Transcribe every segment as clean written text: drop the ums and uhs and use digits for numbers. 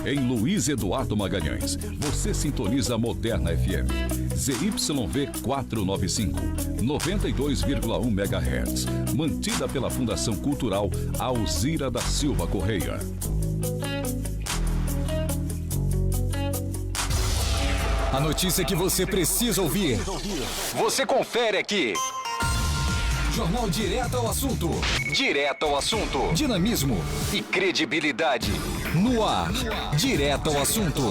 Em Luiz Eduardo Magalhães, você sintoniza a Moderna FM. ZYV 495, 92,1 MHz. Mantida pela Fundação Cultural Alzira da Silva Correia. A notícia que você precisa ouvir. Você confere aqui. Jornal Direto ao Assunto. Direto ao Assunto. Dinamismo e credibilidade. No ar. Direto ao Assunto.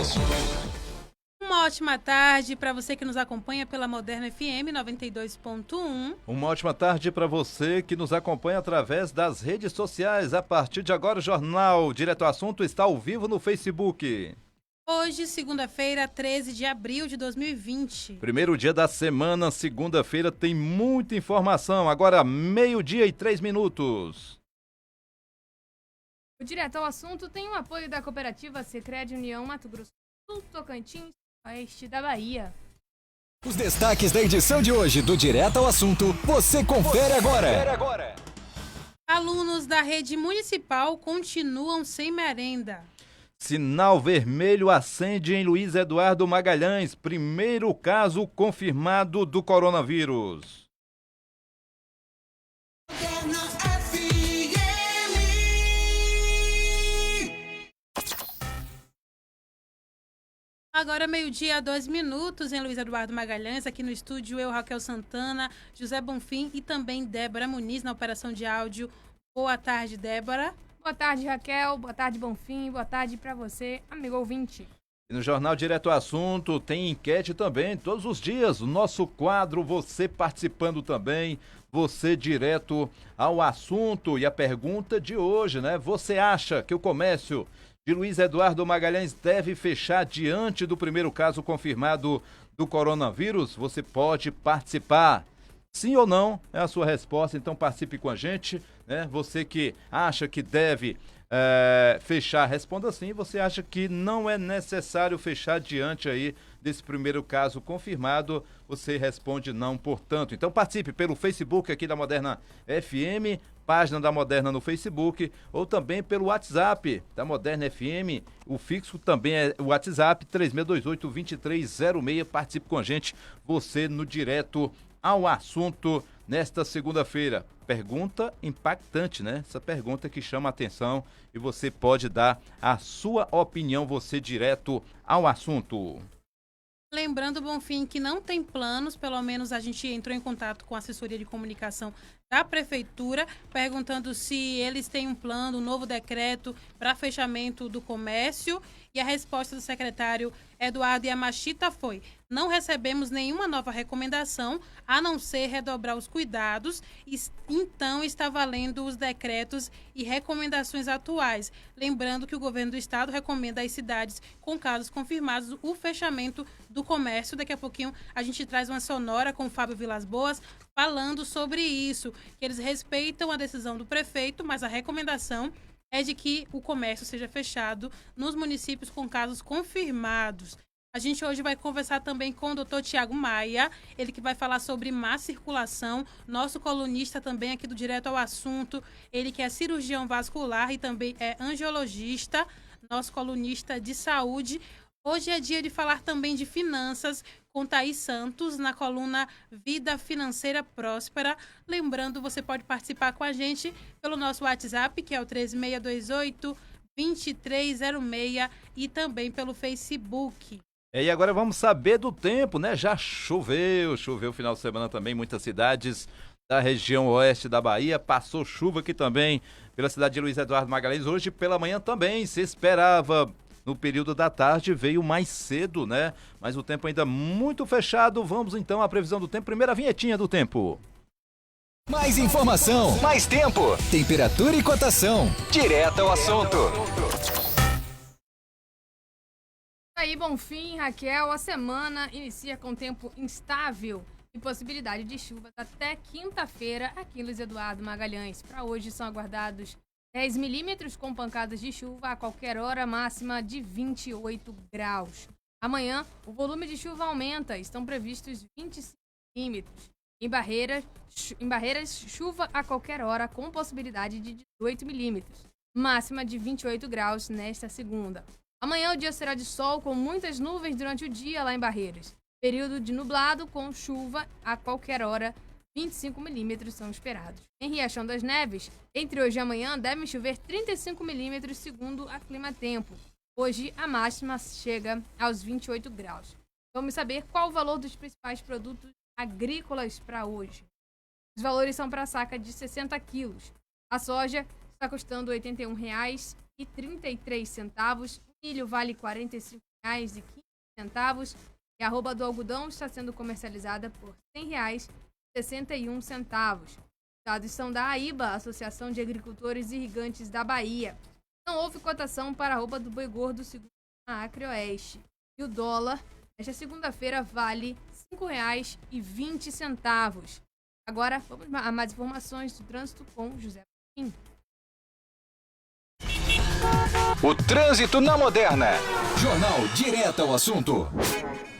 Uma ótima tarde para você que nos acompanha pela Moderna FM 92.1. Uma ótima tarde para você que nos acompanha através das redes sociais. A partir de agora, o Jornal Direto ao Assunto está ao vivo no Facebook. Hoje, segunda-feira, 13 de abril de 2020. Primeiro dia da semana, segunda-feira, tem muita informação. Agora, 12:03. O Direto ao Assunto tem o apoio da cooperativa Sicredi União Mato Grosso do Sul, Tocantins, oeste da Bahia. Os destaques da edição de hoje do Direto ao Assunto, você confere agora. Alunos da rede municipal continuam sem merenda. Sinal vermelho acende em Luiz Eduardo Magalhães. Primeiro caso confirmado do coronavírus. Agora, 12:02 em Luiz Eduardo Magalhães. Aqui no estúdio, eu, Raquel Santana, José Bonfim e também Débora Muniz na operação de áudio. Boa tarde, Débora. Boa tarde, Raquel. Boa tarde, Bonfim. Boa tarde para você, amigo ouvinte. E no Jornal Direto ao Assunto tem enquete também, todos os dias. O nosso quadro, você participando também, você direto ao assunto. E a pergunta de hoje, né? Você acha que o comércio de Luiz Eduardo Magalhães deve fechar diante do primeiro caso confirmado do coronavírus? Você pode participar. Sim ou não é a sua resposta, então participe com a gente, né? Você que acha que deve fechar, responda sim. Você acha que não é necessário fechar diante aí desse primeiro caso confirmado, você responde não, portanto. Então participe pelo Facebook aqui da Moderna FM, página da Moderna no Facebook, ou também pelo WhatsApp da Moderna FM. O fixo também é o WhatsApp 3628-2306. Participe com a gente, você no Direto ao Assunto nesta segunda-feira. Pergunta impactante, né? Essa pergunta que chama a atenção e você pode dar a sua opinião, você direto ao assunto. Lembrando, Bonfim, que não tem planos, pelo menos a gente entrou em contato com a assessoria de comunicação da prefeitura, perguntando se eles têm um plano, um novo decreto para fechamento do comércio, e a resposta do secretário Eduardo Yamashita foi: não recebemos nenhuma nova recomendação, a não ser redobrar os cuidados, então está valendo os decretos e recomendações atuais. Lembrando que o governo do estado recomenda às cidades com casos confirmados o fechamento do comércio. Daqui a pouquinho a gente traz uma sonora com o Fábio Vilas Boas falando sobre isso, que eles respeitam a decisão do prefeito, mas a recomendação é de que o comércio seja fechado nos municípios com casos confirmados. A gente hoje vai conversar também com o Dr. Tiago Maia, ele que vai falar sobre má circulação, nosso colunista também aqui do Direto ao Assunto, ele que é cirurgião vascular e também é angiologista, nosso colunista de saúde. Hoje é dia de falar também de finanças com Thaís Santos na coluna Vida Financeira Próspera. Lembrando, você pode participar com a gente pelo nosso WhatsApp, que é o 3628-2306, e também pelo Facebook. E agora vamos saber do tempo, né? Já choveu o final de semana também, muitas cidades da região oeste da Bahia. Passou chuva aqui também pela cidade de Luiz Eduardo Magalhães. Hoje pela manhã também se esperava. No período da tarde veio mais cedo, né? Mas o tempo ainda muito fechado. Vamos então à previsão do tempo. Primeira vinhetinha do tempo. Mais informação, mais tempo, temperatura e cotação. Direto ao assunto. Aí, Bonfim, Raquel, a semana inicia com tempo instável e possibilidade de chuvas até quinta-feira aqui em Luiz Eduardo Magalhães. Para hoje são aguardados 10 milímetros com pancadas de chuva a qualquer hora, máxima de 28 graus. Amanhã, o volume de chuva aumenta, estão previstos 25 milímetros. Em Barreiras, chuva a qualquer hora com possibilidade de 18 milímetros, máxima de 28 graus nesta segunda. Amanhã o dia será de sol com muitas nuvens durante o dia lá em Barreiras. Período de nublado com chuva a qualquer hora, 25 milímetros são esperados. Em Riachão das Neves, entre hoje e amanhã devem chover 35 milímetros segundo a Climatempo. Hoje a máxima chega aos 28 graus. Vamos saber qual o valor dos principais produtos agrícolas para hoje. Os valores são para a saca de 60 quilos. A soja está custando R$ 81,33. O milho vale R$ 45,15. E a arroba do algodão está sendo comercializada por R$ 100,61. Os dados são da AIBA, Associação de Agricultores Irrigantes da Bahia. Não houve cotação para a arroba do boi gordo segundo a Acre Oeste. E o dólar, nesta segunda-feira, vale R$ 5,20. Agora, vamos a mais informações do trânsito com José Pinto. O trânsito na Moderna. Jornal direto ao assunto.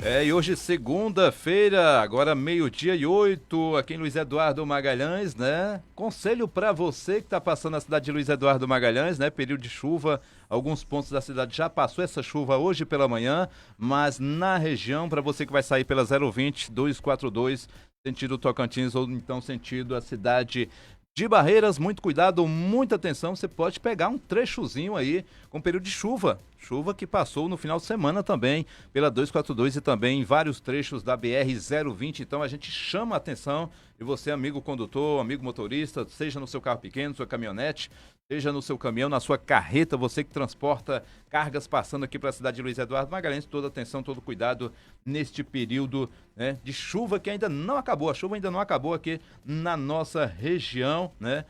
E hoje segunda-feira, agora 12:08, aqui em Luiz Eduardo Magalhães, né? Conselho para você que está passando na cidade de Luiz Eduardo Magalhães, né? Período de chuva, alguns pontos da cidade já passou essa chuva hoje pela manhã, mas na região, para você que vai sair pela 020-242, sentido Tocantins ou então sentido a cidade de Barreiras, muito cuidado, muita atenção, você pode pegar um trechozinho aí com período de chuva que passou no final de semana também pela 242 e também em vários trechos da BR-020, então a gente chama a atenção e você, amigo condutor, amigo motorista, seja no seu carro pequeno, sua caminhonete, seja no seu caminhão, na sua carreta, você que transporta cargas passando aqui para a cidade de Luiz Eduardo Magalhães, toda atenção, todo cuidado neste período, né, de chuva que ainda não acabou, a chuva ainda não acabou aqui na nossa região, né?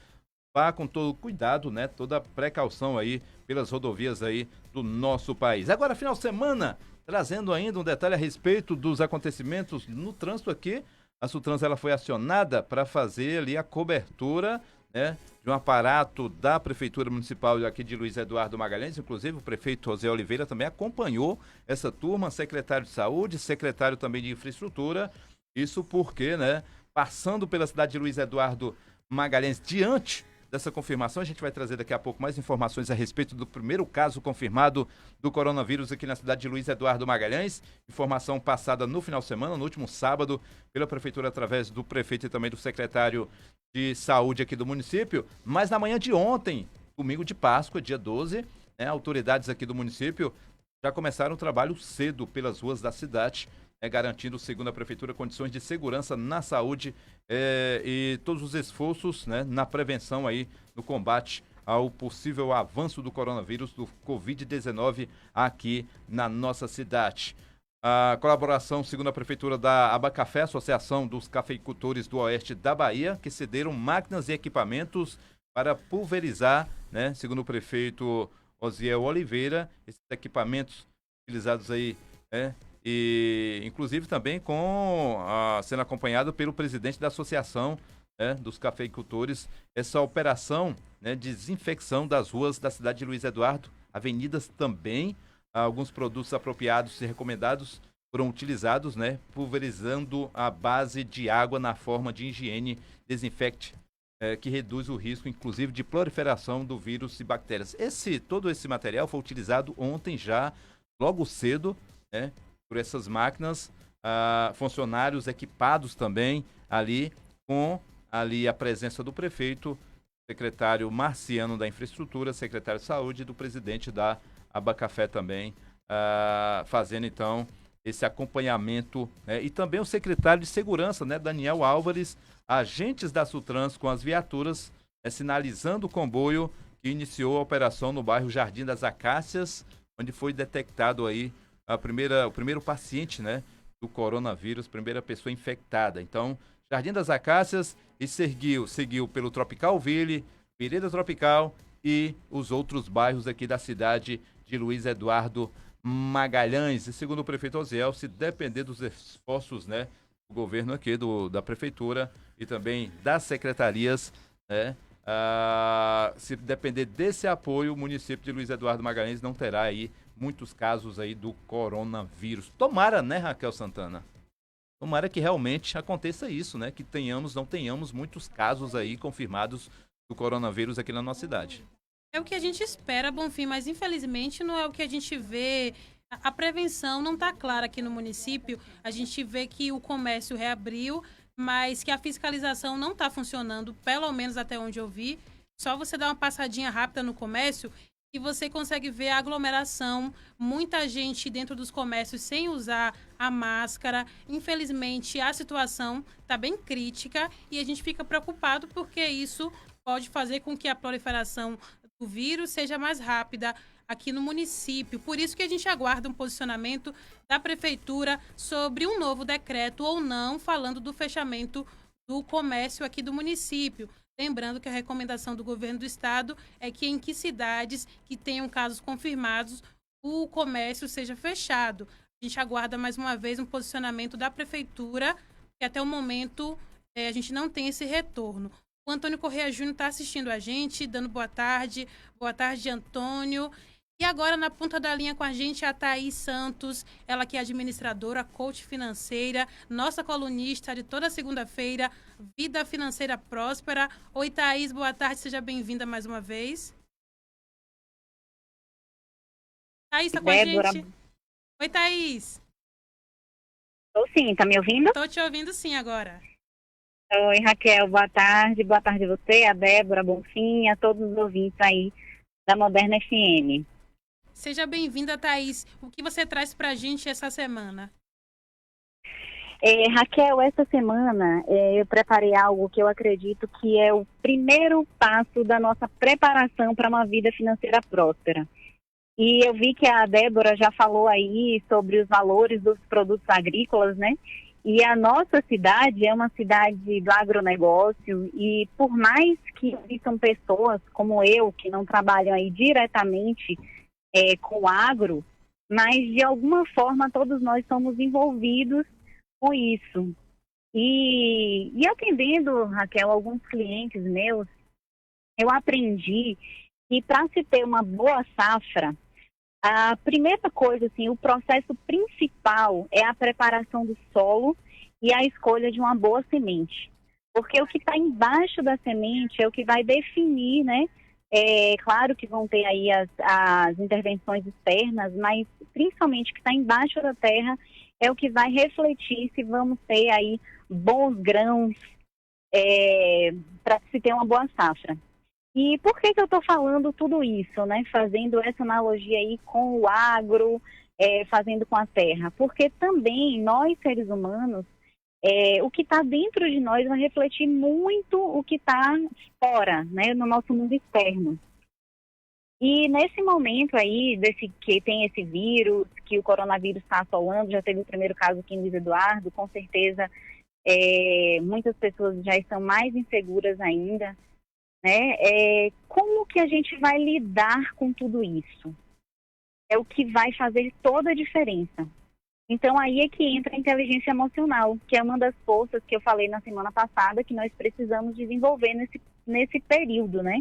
Vá com todo cuidado, né? Toda precaução aí pelas rodovias aí do nosso país. Agora, final de semana, trazendo ainda um detalhe a respeito dos acontecimentos no trânsito aqui. A Sutrans ela foi acionada para fazer ali a cobertura, né, de um aparato da Prefeitura Municipal aqui de Luiz Eduardo Magalhães. Inclusive o prefeito José Oliveira também acompanhou essa turma, secretário de Saúde, secretário também de Infraestrutura. Isso porque, né, passando pela cidade de Luiz Eduardo Magalhães, diante dessa confirmação, a gente vai trazer daqui a pouco mais informações a respeito do primeiro caso confirmado do coronavírus aqui na cidade de Luiz Eduardo Magalhães. Informação passada no final de semana, no último sábado, pela Prefeitura através do prefeito e também do secretário de Saúde aqui do município. Mas na manhã de ontem, domingo de Páscoa, dia 12, né, autoridades aqui do município já começaram o trabalho cedo pelas ruas da cidade, garantindo, segundo a Prefeitura, condições de segurança na saúde e todos os esforços, né, na prevenção aí, no combate ao possível avanço do coronavírus, do Covid-19 aqui na nossa cidade. A colaboração, segundo a Prefeitura, da Abacafé, Associação dos Cafeicultores do Oeste da Bahia, que cederam máquinas e equipamentos para pulverizar, né, segundo o prefeito Osiel Oliveira, esses equipamentos utilizados aí, e inclusive também sendo acompanhado pelo presidente da Associação, dos Cafeicultores, essa operação, né, de desinfecção das ruas da cidade de Luiz Eduardo, avenidas também, alguns produtos apropriados e recomendados foram utilizados, né, pulverizando a base de água na forma de higiene desinfecte, que reduz o risco, inclusive, de proliferação do vírus e bactérias. Todo esse material foi utilizado ontem já, logo cedo, né, por essas máquinas, funcionários equipados também ali, com ali a presença do prefeito, secretário Marciano da Infraestrutura, secretário de Saúde e do presidente da Abacafé também, fazendo então esse acompanhamento, né, e também o secretário de Segurança, né, Daniel Álvares, agentes da Sutrans com as viaturas, sinalizando o comboio que iniciou a operação no bairro Jardim das Acácias, onde foi detectado aí o primeiro paciente, né, do coronavírus, primeira pessoa infectada. Então, Jardim das Acácias e seguiu pelo Tropicalville, Vereda Tropical e os outros bairros aqui da cidade de Luiz Eduardo Magalhães. E segundo o prefeito Osiel, se depender dos esforços, né, do governo aqui, da prefeitura e também das secretarias, né, se depender desse apoio, o município de Luiz Eduardo Magalhães não terá aí muitos casos aí do coronavírus. Tomara, né, Raquel Santana? Tomara que realmente aconteça isso, né? Que não tenhamos muitos casos aí confirmados do coronavírus aqui na nossa cidade. É o que a gente espera, Bonfim, mas infelizmente não é o que a gente vê. A prevenção não está clara aqui no município. A gente vê que o comércio reabriu, mas que a fiscalização não está funcionando, pelo menos até onde eu vi. Só você dar uma passadinha rápida no comércio e você consegue ver a aglomeração, muita gente dentro dos comércios sem usar a máscara. Infelizmente, a situação está bem crítica e a gente fica preocupado porque isso pode fazer com que a proliferação do vírus seja mais rápida aqui no município. Por isso que a gente aguarda um posicionamento da prefeitura sobre um novo decreto ou não, falando do fechamento do comércio aqui do município. Lembrando que a recomendação do governo do estado é que em que cidades que tenham casos confirmados, o comércio seja fechado. A gente aguarda mais uma vez um posicionamento da prefeitura, que até o momento a gente não tem esse retorno. O Antônio Correia Júnior está assistindo a gente, dando boa tarde. Boa tarde, Antônio. E agora, na ponta da linha com a gente, a Thaís Santos, ela que é administradora, coach financeira, nossa colunista de toda segunda-feira, Vida Financeira Próspera. Oi, Thaís, boa tarde, seja bem-vinda mais uma vez. Thaís, está com a gente? Oi, Thaís. Estou sim, tá me ouvindo? Estou te ouvindo sim agora. Oi, Raquel, boa tarde a você, a Débora, Bonfim, a todos os ouvintes aí da Moderna FM. Seja bem-vinda, Thaís. O que você traz para a gente essa semana? Raquel, essa semana eu preparei algo que eu acredito que é o primeiro passo da nossa preparação para uma vida financeira próspera. E eu vi que a Débora já falou aí sobre os valores dos produtos agrícolas, né? E a nossa cidade é uma cidade do agronegócio e por mais que existam pessoas como eu, que não trabalham aí diretamente com o agro, mas de alguma forma todos nós somos envolvidos com isso. E atendendo, Raquel, alguns clientes meus, eu aprendi que para se ter uma boa safra, a primeira coisa, assim, o processo principal é a preparação do solo e a escolha de uma boa semente. Porque o que está embaixo da semente é o que vai definir, né? Claro que vão ter aí as intervenções externas, mas principalmente o que está embaixo da terra é o que vai refletir se vamos ter aí bons grãos para se ter uma boa safra. E por que eu estou falando tudo isso, né? Fazendo essa analogia aí com o agro, fazendo com a terra? Porque também nós, seres humanos, o que está dentro de nós vai refletir muito o que está fora, né? No nosso mundo externo. E nesse momento aí, que tem esse vírus, que o coronavírus está assolando, já teve o primeiro caso aqui em Luiz Eduardo, com certeza muitas pessoas já estão mais inseguras ainda, né? Como que a gente vai lidar com tudo isso? É o que vai fazer toda a diferença. Então, aí é que entra a inteligência emocional, que é uma das forças que eu falei na semana passada, que nós precisamos desenvolver nesse período, né?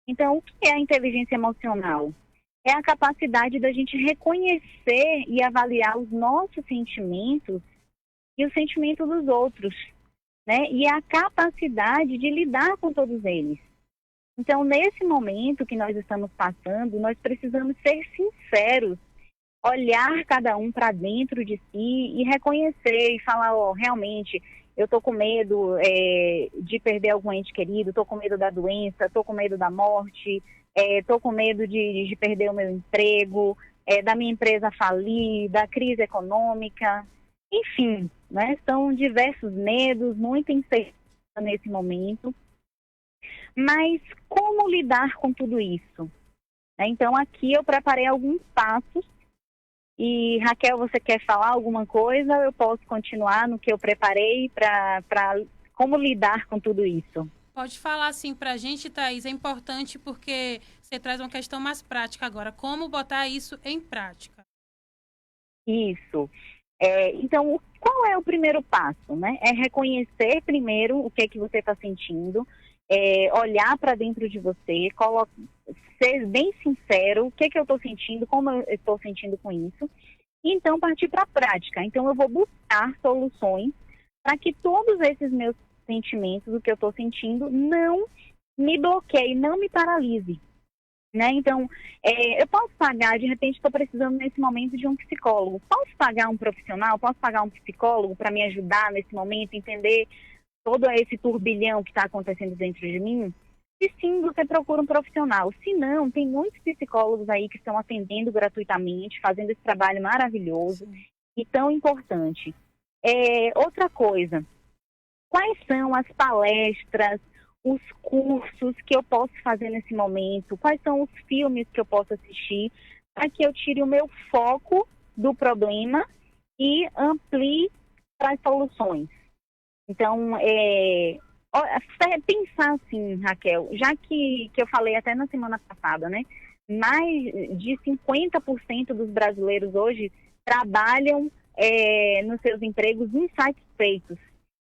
Então, o que é a inteligência emocional? É a capacidade da gente reconhecer e avaliar os nossos sentimentos e os sentimentos dos outros, né? E a capacidade de lidar com todos eles. Então, nesse momento que nós estamos passando, nós precisamos ser sinceros, olhar cada um para dentro de si e reconhecer e falar, realmente, eu estou com medo de perder algum ente querido, estou com medo da doença, estou com medo da morte, estou com medo de perder o meu emprego, da minha empresa falir, da crise econômica, enfim, né? São diversos medos, muita incerteza nesse momento. Mas como lidar com tudo isso? Então, aqui eu preparei alguns passos. E, Raquel, você quer falar alguma coisa? Eu posso continuar no que eu preparei para como lidar com tudo isso? Pode falar assim para a gente, Thaís. É importante porque você traz uma questão mais prática agora. Como botar isso em prática? Isso. Então, qual é o primeiro passo, né? É reconhecer primeiro o que é que você está sentindo, olhar para dentro de você, ser bem sincero, o que é que eu estou sentindo, como eu estou sentindo com isso, e então partir para a prática. Então, eu vou buscar soluções para que todos esses meus sentimentos, o que eu estou sentindo, não me bloqueie, não me paralise. né? Então, eu posso pagar, de repente estou precisando nesse momento de um psicólogo. Posso pagar um profissional, posso pagar um psicólogo para me ajudar nesse momento, entender todo esse turbilhão que está acontecendo dentro de mim? Se sim, você procura um profissional. Se não, tem muitos psicólogos aí que estão atendendo gratuitamente, fazendo esse trabalho maravilhoso e tão importante. Outra coisa, quais são as palestras, os cursos que eu posso fazer nesse momento? Quais são os filmes que eu posso assistir para que eu tire o meu foco do problema e amplie para as soluções? Então, pensar assim, Raquel, já que eu falei até na semana passada, né? Mais de 50% dos brasileiros hoje trabalham nos seus empregos insatisfeitos.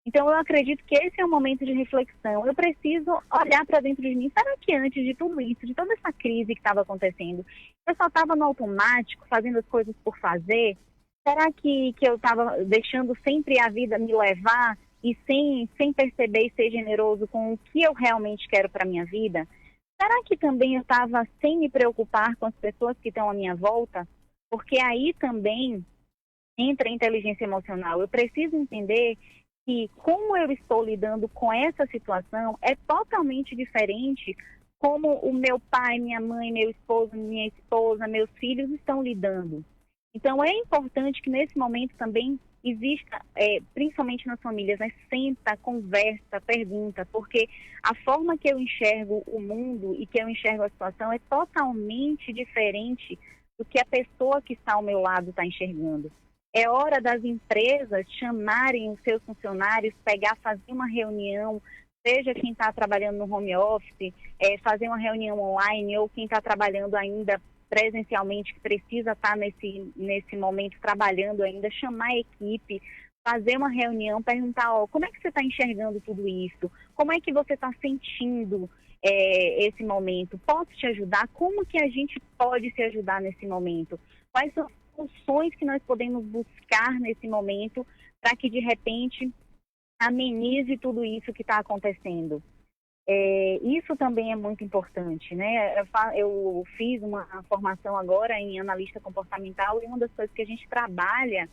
Então, eu acredito que esse é um momento de reflexão. Eu preciso olhar para dentro de mim. Será que antes de tudo isso, de toda essa crise que estava acontecendo, eu só estava no automático, fazendo as coisas por fazer? Será que eu estava deixando sempre a vida me levar e sem perceber e ser generoso com o que eu realmente quero para a minha vida? Será que também eu estava sem me preocupar com as pessoas que estão à minha volta? Porque aí também entra a inteligência emocional. Eu preciso entender que como eu estou lidando com essa situação é totalmente diferente como o meu pai, minha mãe, meu esposo, minha esposa, meus filhos estão lidando. Então, é importante que nesse momento também exista, principalmente nas famílias, né, senta, conversa, pergunta, porque a forma que eu enxergo o mundo e que eu enxergo a situação é totalmente diferente do que a pessoa que está ao meu lado está enxergando. É hora das empresas chamarem os seus funcionários, fazer uma reunião, seja quem está trabalhando no home office, fazer uma reunião online, ou quem está trabalhando ainda presencialmente, que precisa estar nesse momento trabalhando ainda, chamar a equipe, fazer uma reunião, perguntar, como é que você está enxergando tudo isso? Como é que você está sentindo esse momento? Posso te ajudar? Como que a gente pode se ajudar nesse momento? Quais são as soluções que nós podemos buscar nesse momento para que, de repente, amenize tudo isso que está acontecendo? Isso também é muito importante, né? Eu fiz uma formação agora em analista comportamental e uma das coisas que a gente trabalha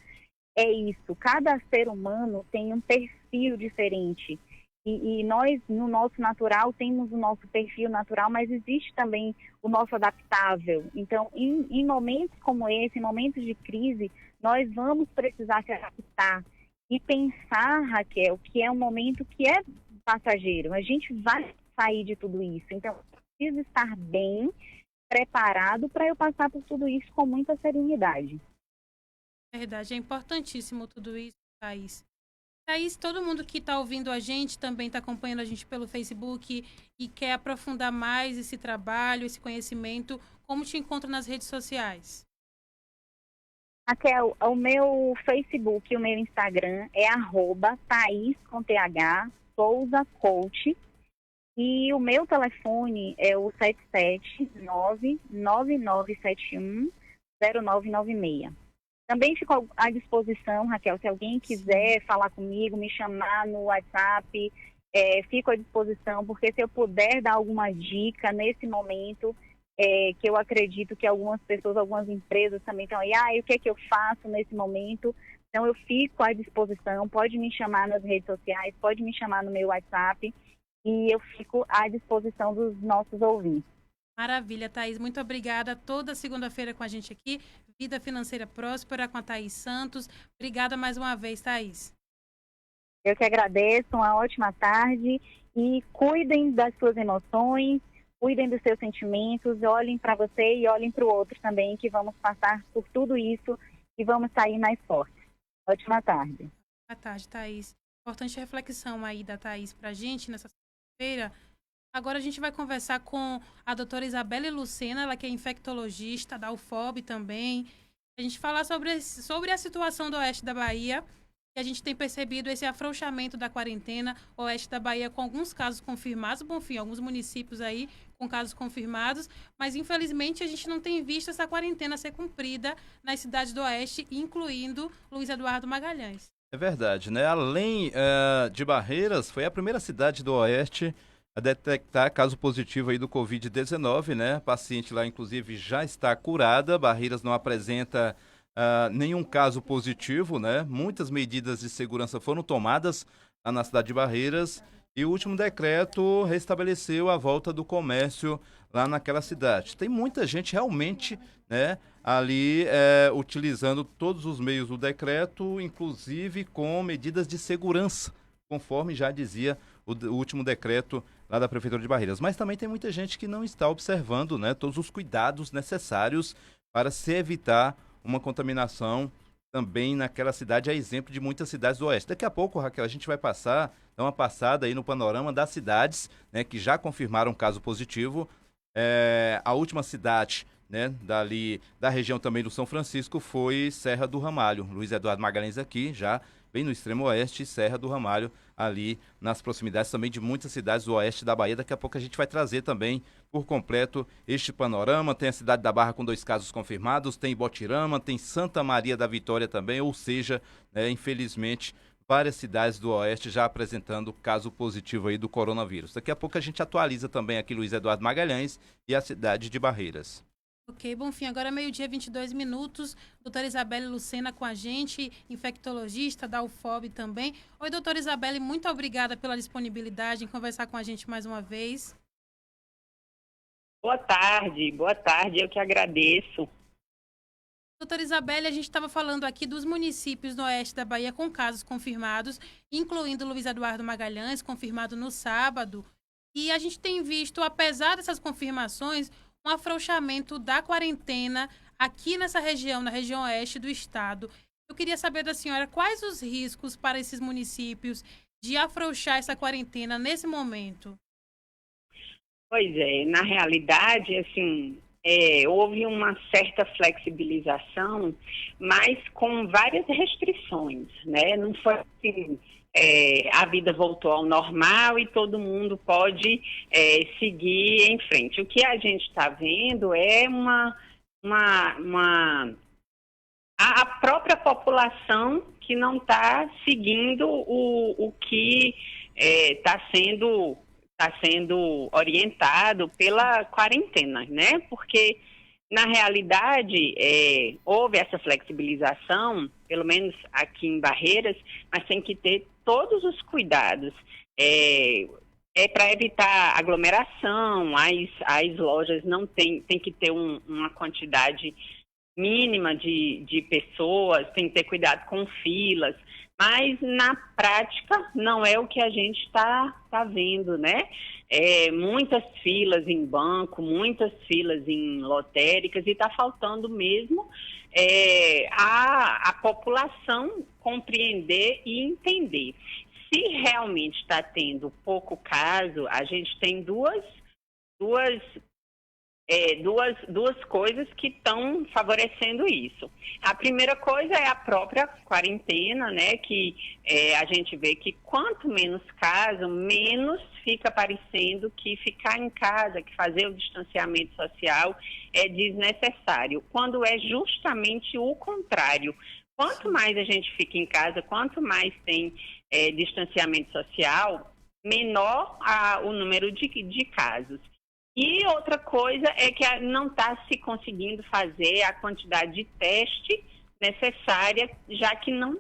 é isso. Cada ser humano tem um perfil diferente e nós, no nosso natural, temos o nosso perfil natural, mas existe também o nosso adaptável. Então, em momentos como esse, em momentos de crise, nós vamos precisar se adaptar e pensar, Raquel, que é um momento que é passageiro. A gente vai sair de tudo isso. Então, eu preciso estar bem preparado para eu passar por tudo isso com muita serenidade. Verdade, é importantíssimo tudo isso, Thaís. Thaís, todo mundo que está ouvindo a gente, também está acompanhando a gente pelo Facebook e quer aprofundar mais esse trabalho, esse conhecimento, como te encontra nas redes sociais? Raquel, o meu Facebook e o meu Instagram é @Thaís com TH, Souza Coach. E o meu telefone é o 779-9971-0996. Também fico à disposição, Raquel, se alguém quiser falar comigo, me chamar no WhatsApp, fico à disposição, porque se eu puder dar alguma dica nesse momento, que eu acredito que algumas pessoas, algumas empresas também estão aí, o que é que eu faço nesse momento? Então, eu fico à disposição, pode me chamar nas redes sociais, pode me chamar no meu WhatsApp, e eu fico à disposição dos nossos ouvintes. Maravilha, Thaís. Muito obrigada. Toda segunda-feira com a gente aqui. Vida Financeira Próspera com a Thaís Santos. Obrigada mais uma vez, Thaís. Eu que agradeço. Uma ótima tarde. E cuidem das suas emoções, cuidem dos seus sentimentos, olhem para você e olhem para o outro também, que vamos passar por tudo isso e vamos sair mais fortes. Ótima tarde. Boa tarde, Thaís. Importante reflexão aí da Thaís para a gente nessa segunda-feira. Agora a gente vai conversar com a doutora Isabelle Lucena, ela que é infectologista da UFOB também. A gente falar sobre a situação do oeste da Bahia, que a gente tem percebido esse afrouxamento da quarentena, oeste da Bahia com alguns casos confirmados, bom, enfim, alguns municípios aí com casos confirmados, mas infelizmente a gente não tem visto essa quarentena ser cumprida nas cidades do oeste, incluindo Luiz Eduardo Magalhães. É verdade, né? Além de Barreiras, foi a primeira cidade do Oeste a detectar caso positivo aí do Covid-19, né? A paciente lá, inclusive, já está curada. Barreiras não apresenta nenhum caso positivo, né? Muitas medidas de segurança foram tomadas lá na cidade de Barreiras e o último decreto restabeleceu a volta do comércio lá naquela cidade. Tem muita gente realmente, né, ali utilizando todos os meios do decreto, inclusive com medidas de segurança, conforme já dizia o último decreto lá da Prefeitura de Barreiras. Mas também tem muita gente que não está observando, né, todos os cuidados necessários para se evitar uma contaminação também naquela cidade, a exemplo de muitas cidades do Oeste. Daqui a pouco, Raquel, a gente vai dar uma passada aí no panorama das cidades, né, que já confirmaram caso positivo. A última cidade, né, da região também do São Francisco foi Serra do Ramalho. Luiz Eduardo Magalhães aqui, já bem no extremo oeste, Serra do Ramalho, ali nas proximidades também de muitas cidades do oeste da Bahia. Daqui a pouco a gente vai trazer também por completo este panorama. Tem a cidade da Barra com 2 casos confirmados, tem Botirama, tem Santa Maria da Vitória também, ou seja, infelizmente, várias cidades do oeste já apresentando caso positivo aí do coronavírus. Daqui a pouco a gente atualiza também aqui Luiz Eduardo Magalhães e a cidade de Barreiras. Ok, Bonfim, agora é 12h22, doutora Isabelle Lucena com a gente, infectologista da UFOB também. Oi, doutora Isabelle, muito obrigada pela disponibilidade em conversar com a gente mais uma vez. Boa tarde, eu que agradeço. Doutora Isabelle, a gente estava falando aqui dos municípios no oeste da Bahia com casos confirmados, incluindo Luiz Eduardo Magalhães, confirmado no sábado. E a gente tem visto, apesar dessas confirmações, um afrouxamento da quarentena aqui nessa região, na região oeste do estado. Eu queria saber da senhora quais os riscos para esses municípios de afrouxar essa quarentena nesse momento. Pois é, na realidade, assim, houve uma certa flexibilização, mas com várias restrições, né? Não foi assim, a vida voltou ao normal e todo mundo pode seguir em frente. O que a gente está vendo é a própria população que não está seguindo o que está sendo orientado pela quarentena, né? Porque, na realidade, houve essa flexibilização, pelo menos aqui em Barreiras, mas tem que ter todos os cuidados. Para evitar aglomeração, as lojas não tem que ter uma quantidade mínima de pessoas, tem que ter cuidado com filas, mas na prática não é o que a gente está vendo, né? Muitas filas em banco, muitas filas em lotéricas e está faltando mesmo a população compreender e entender. Se realmente está tendo pouco caso, a gente tem duas coisas que estão favorecendo isso. A primeira coisa é a própria quarentena, né? Que a gente vê que quanto menos caso, menos fica parecendo que ficar em casa, que fazer o distanciamento social é desnecessário, quando é justamente o contrário. Quanto mais a gente fica em casa, quanto mais tem distanciamento social, menor o número de casos. E outra coisa é que não está se conseguindo fazer a quantidade de teste necessária, já que não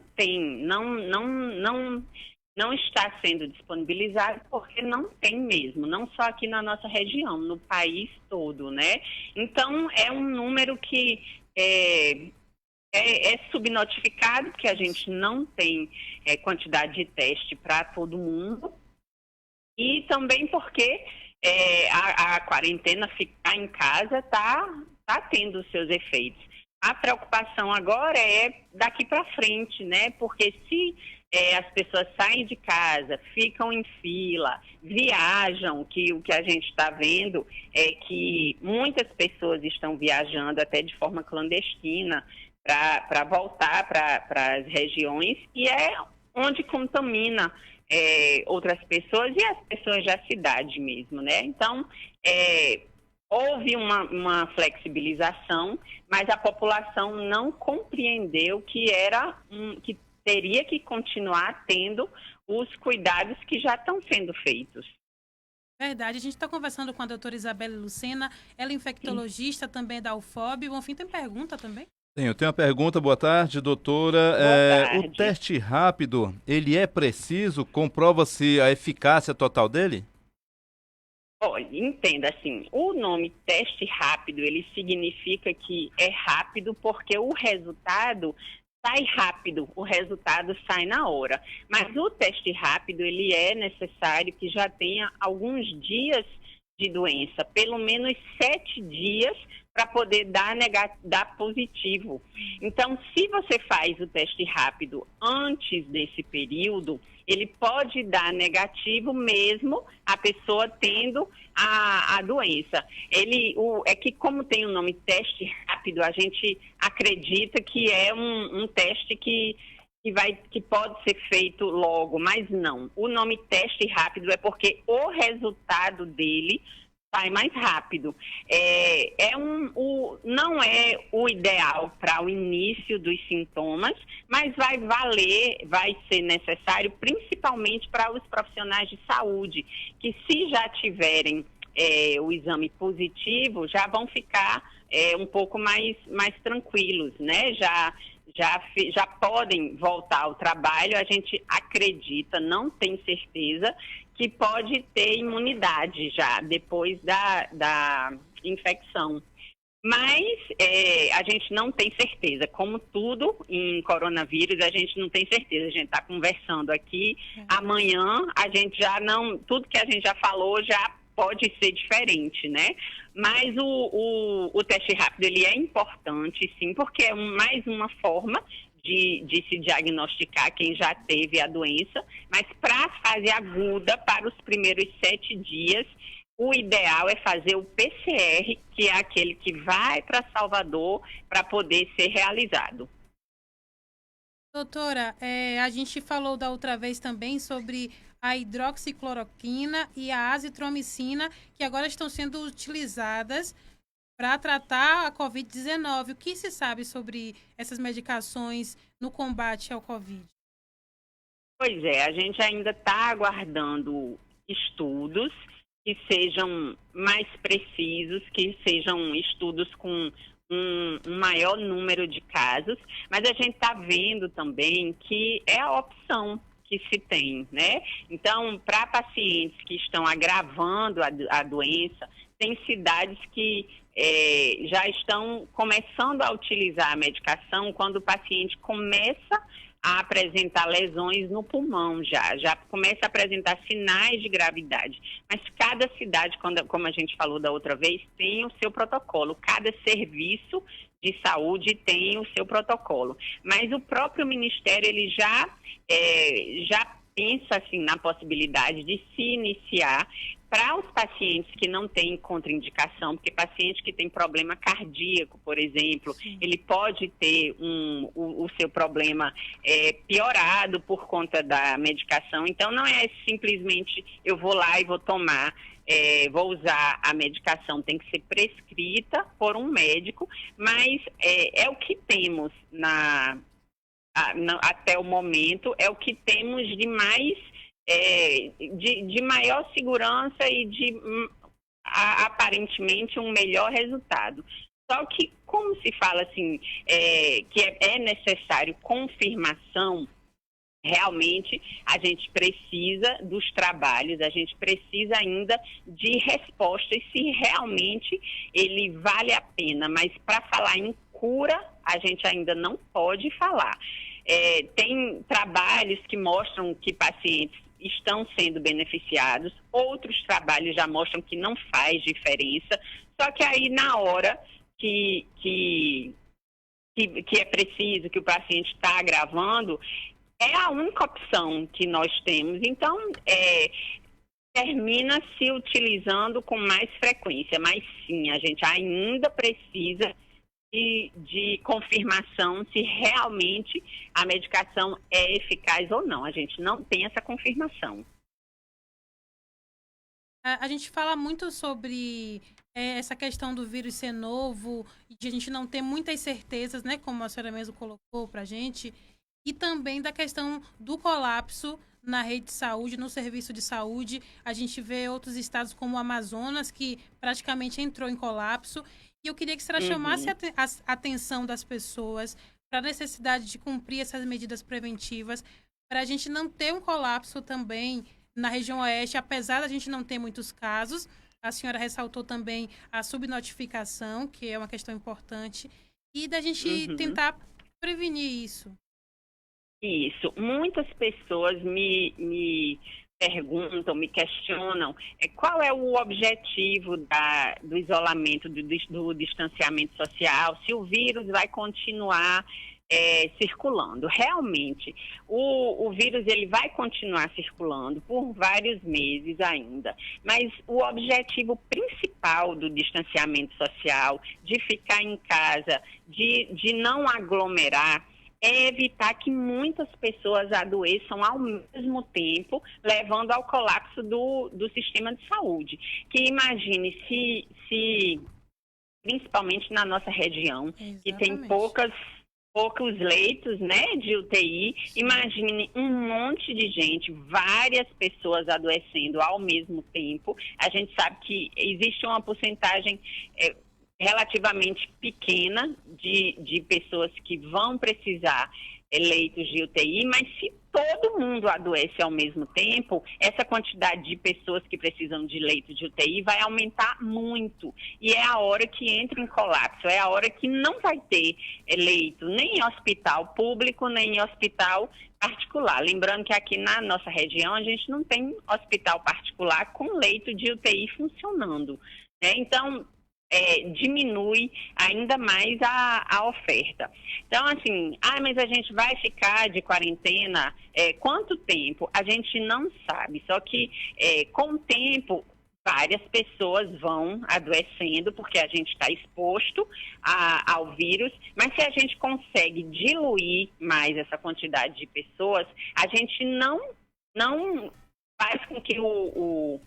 está sendo disponibilizado, porque não tem mesmo, não só aqui na nossa região, no país todo, né? Então, é um número que é subnotificado, porque a gente não tem quantidade de teste para todo mundo, e também porque a quarentena, ficar em casa, está tendo os seus efeitos. A preocupação agora é daqui para frente, né? Porque se as pessoas saem de casa, ficam em fila, viajam, que o que a gente está vendo é que muitas pessoas estão viajando até de forma clandestina para voltar para as regiões, e é onde contamina outras pessoas e as pessoas da cidade mesmo, né? Então, houve uma flexibilização, mas a população não compreendeu que que teria que continuar tendo os cuidados que já estão sendo feitos. Verdade. A gente está conversando com a doutora Isabelle Lucena, ela é infectologista também da UFOB. Bonfim, tem pergunta também? Eu tenho uma pergunta. Boa tarde, doutora. Boa tarde. O teste rápido, ele é preciso? Comprova-se a eficácia total dele? Olha, entenda assim, o nome teste rápido, ele significa que é rápido porque o resultado sai rápido, o resultado sai na hora. Mas o teste rápido, ele é necessário que já tenha alguns dias de doença, pelo menos 7 dias para poder dar positivo. Então, se você faz o teste rápido antes desse período, ele pode dar negativo mesmo a pessoa tendo a doença. É que como tem o nome teste rápido, a gente acredita que é um teste que pode ser feito logo, mas não. O nome teste rápido é porque o resultado dele sai mais rápido. Não é o ideal para o início dos sintomas, mas vai ser necessário principalmente para os profissionais de saúde, que se já tiverem o exame positivo, já vão ficar um pouco mais tranquilos, né? Já podem voltar ao trabalho. A gente acredita, não tem certeza, que pode ter imunidade já depois da infecção. Mas a gente não tem certeza. Como tudo em coronavírus, a gente não tem certeza. A gente está conversando aqui, amanhã a gente já não... Tudo que a gente já falou já pode ser diferente, né? Mas o teste rápido, ele é importante, sim, porque é mais uma forma de se diagnosticar quem já teve a doença, mas para a fase aguda, para os primeiros 7 dias, o ideal é fazer o PCR, que é aquele que vai para Salvador para poder ser realizado. Doutora, a gente falou da outra vez também sobre a hidroxicloroquina e a azitromicina, que agora estão sendo utilizadas para tratar a Covid-19. O que se sabe sobre essas medicações no combate ao Covid? Pois é, a gente ainda está aguardando estudos que sejam mais precisos, que sejam estudos com um maior número de casos, mas a gente está vendo também que é a opção que se tem, né? Então, para pacientes que estão agravando a doença, tem cidades que já estão começando a utilizar a medicação quando o paciente começa a apresentar lesões no pulmão, já começa a apresentar sinais de gravidade. Mas cada cidade, como a gente falou da outra vez, tem o seu protocolo. Cada serviço de saúde tem o seu protocolo. Mas o próprio Ministério, ele já pensa assim, na possibilidade de se iniciar para os pacientes que não têm contraindicação, porque paciente que tem problema cardíaco, por exemplo, ele pode ter o seu problema piorado por conta da medicação. Então, não é simplesmente eu vou lá e vou tomar, vou usar a medicação, tem que ser prescrita por um médico, mas é o que temos até o momento, é o que temos de mais... de maior segurança e de aparentemente um melhor resultado. Só que, como se fala assim, que é necessário confirmação, realmente a gente precisa dos trabalhos, a gente precisa ainda de respostas se realmente ele vale a pena. Mas para falar em cura, a gente ainda não pode falar. Tem trabalhos que mostram que pacientes estão sendo beneficiados, outros trabalhos já mostram que não faz diferença, só que aí na hora que é preciso, que o paciente está agravando, é a única opção que nós temos. Então, termina se utilizando com mais frequência, mas sim, a gente ainda precisa de confirmação se realmente a medicação é eficaz ou não. A gente não tem essa confirmação. A gente fala muito sobre essa questão do vírus ser novo, de a gente não ter muitas certezas, né, como a senhora mesmo colocou para a gente, e também da questão do colapso na rede de saúde, no serviço de saúde. A gente vê outros estados como o Amazonas, que praticamente entrou em colapso. E eu queria que a senhora chamasse a atenção das pessoas para a necessidade de cumprir essas medidas preventivas, para a gente não ter um colapso também na região oeste, apesar da gente não ter muitos casos. A senhora ressaltou também a subnotificação, que é uma questão importante, e da gente tentar prevenir isso. Isso. Muitas pessoas me perguntam, me questionam qual é o objetivo do isolamento, do distanciamento social, se o vírus vai continuar circulando. Realmente, o vírus ele vai continuar circulando por vários meses ainda, mas o objetivo principal do distanciamento social, de ficar em casa, de não aglomerar, é evitar que muitas pessoas adoeçam ao mesmo tempo, levando ao colapso do sistema de saúde. Que imagine se principalmente na nossa região, que tem poucos leitos, né, de UTI, imagine um monte de gente, várias pessoas adoecendo ao mesmo tempo. A gente sabe que existe uma porcentagem relativamente pequena de pessoas que vão precisar leitos de UTI, mas se todo mundo adoece ao mesmo tempo, essa quantidade de pessoas que precisam de leito de UTI vai aumentar muito. E é a hora que entra em colapso, é a hora que não vai ter leito nem em hospital público, nem em hospital particular. Lembrando que aqui na nossa região a gente não tem hospital particular com leito de UTI funcionando, né? Então, diminui ainda mais a oferta. Então, assim, mas a gente vai ficar de quarentena quanto tempo? A gente não sabe, só que com o tempo várias pessoas vão adoecendo porque a gente está exposto ao vírus, mas se a gente consegue diluir mais essa quantidade de pessoas, a gente não faz com que o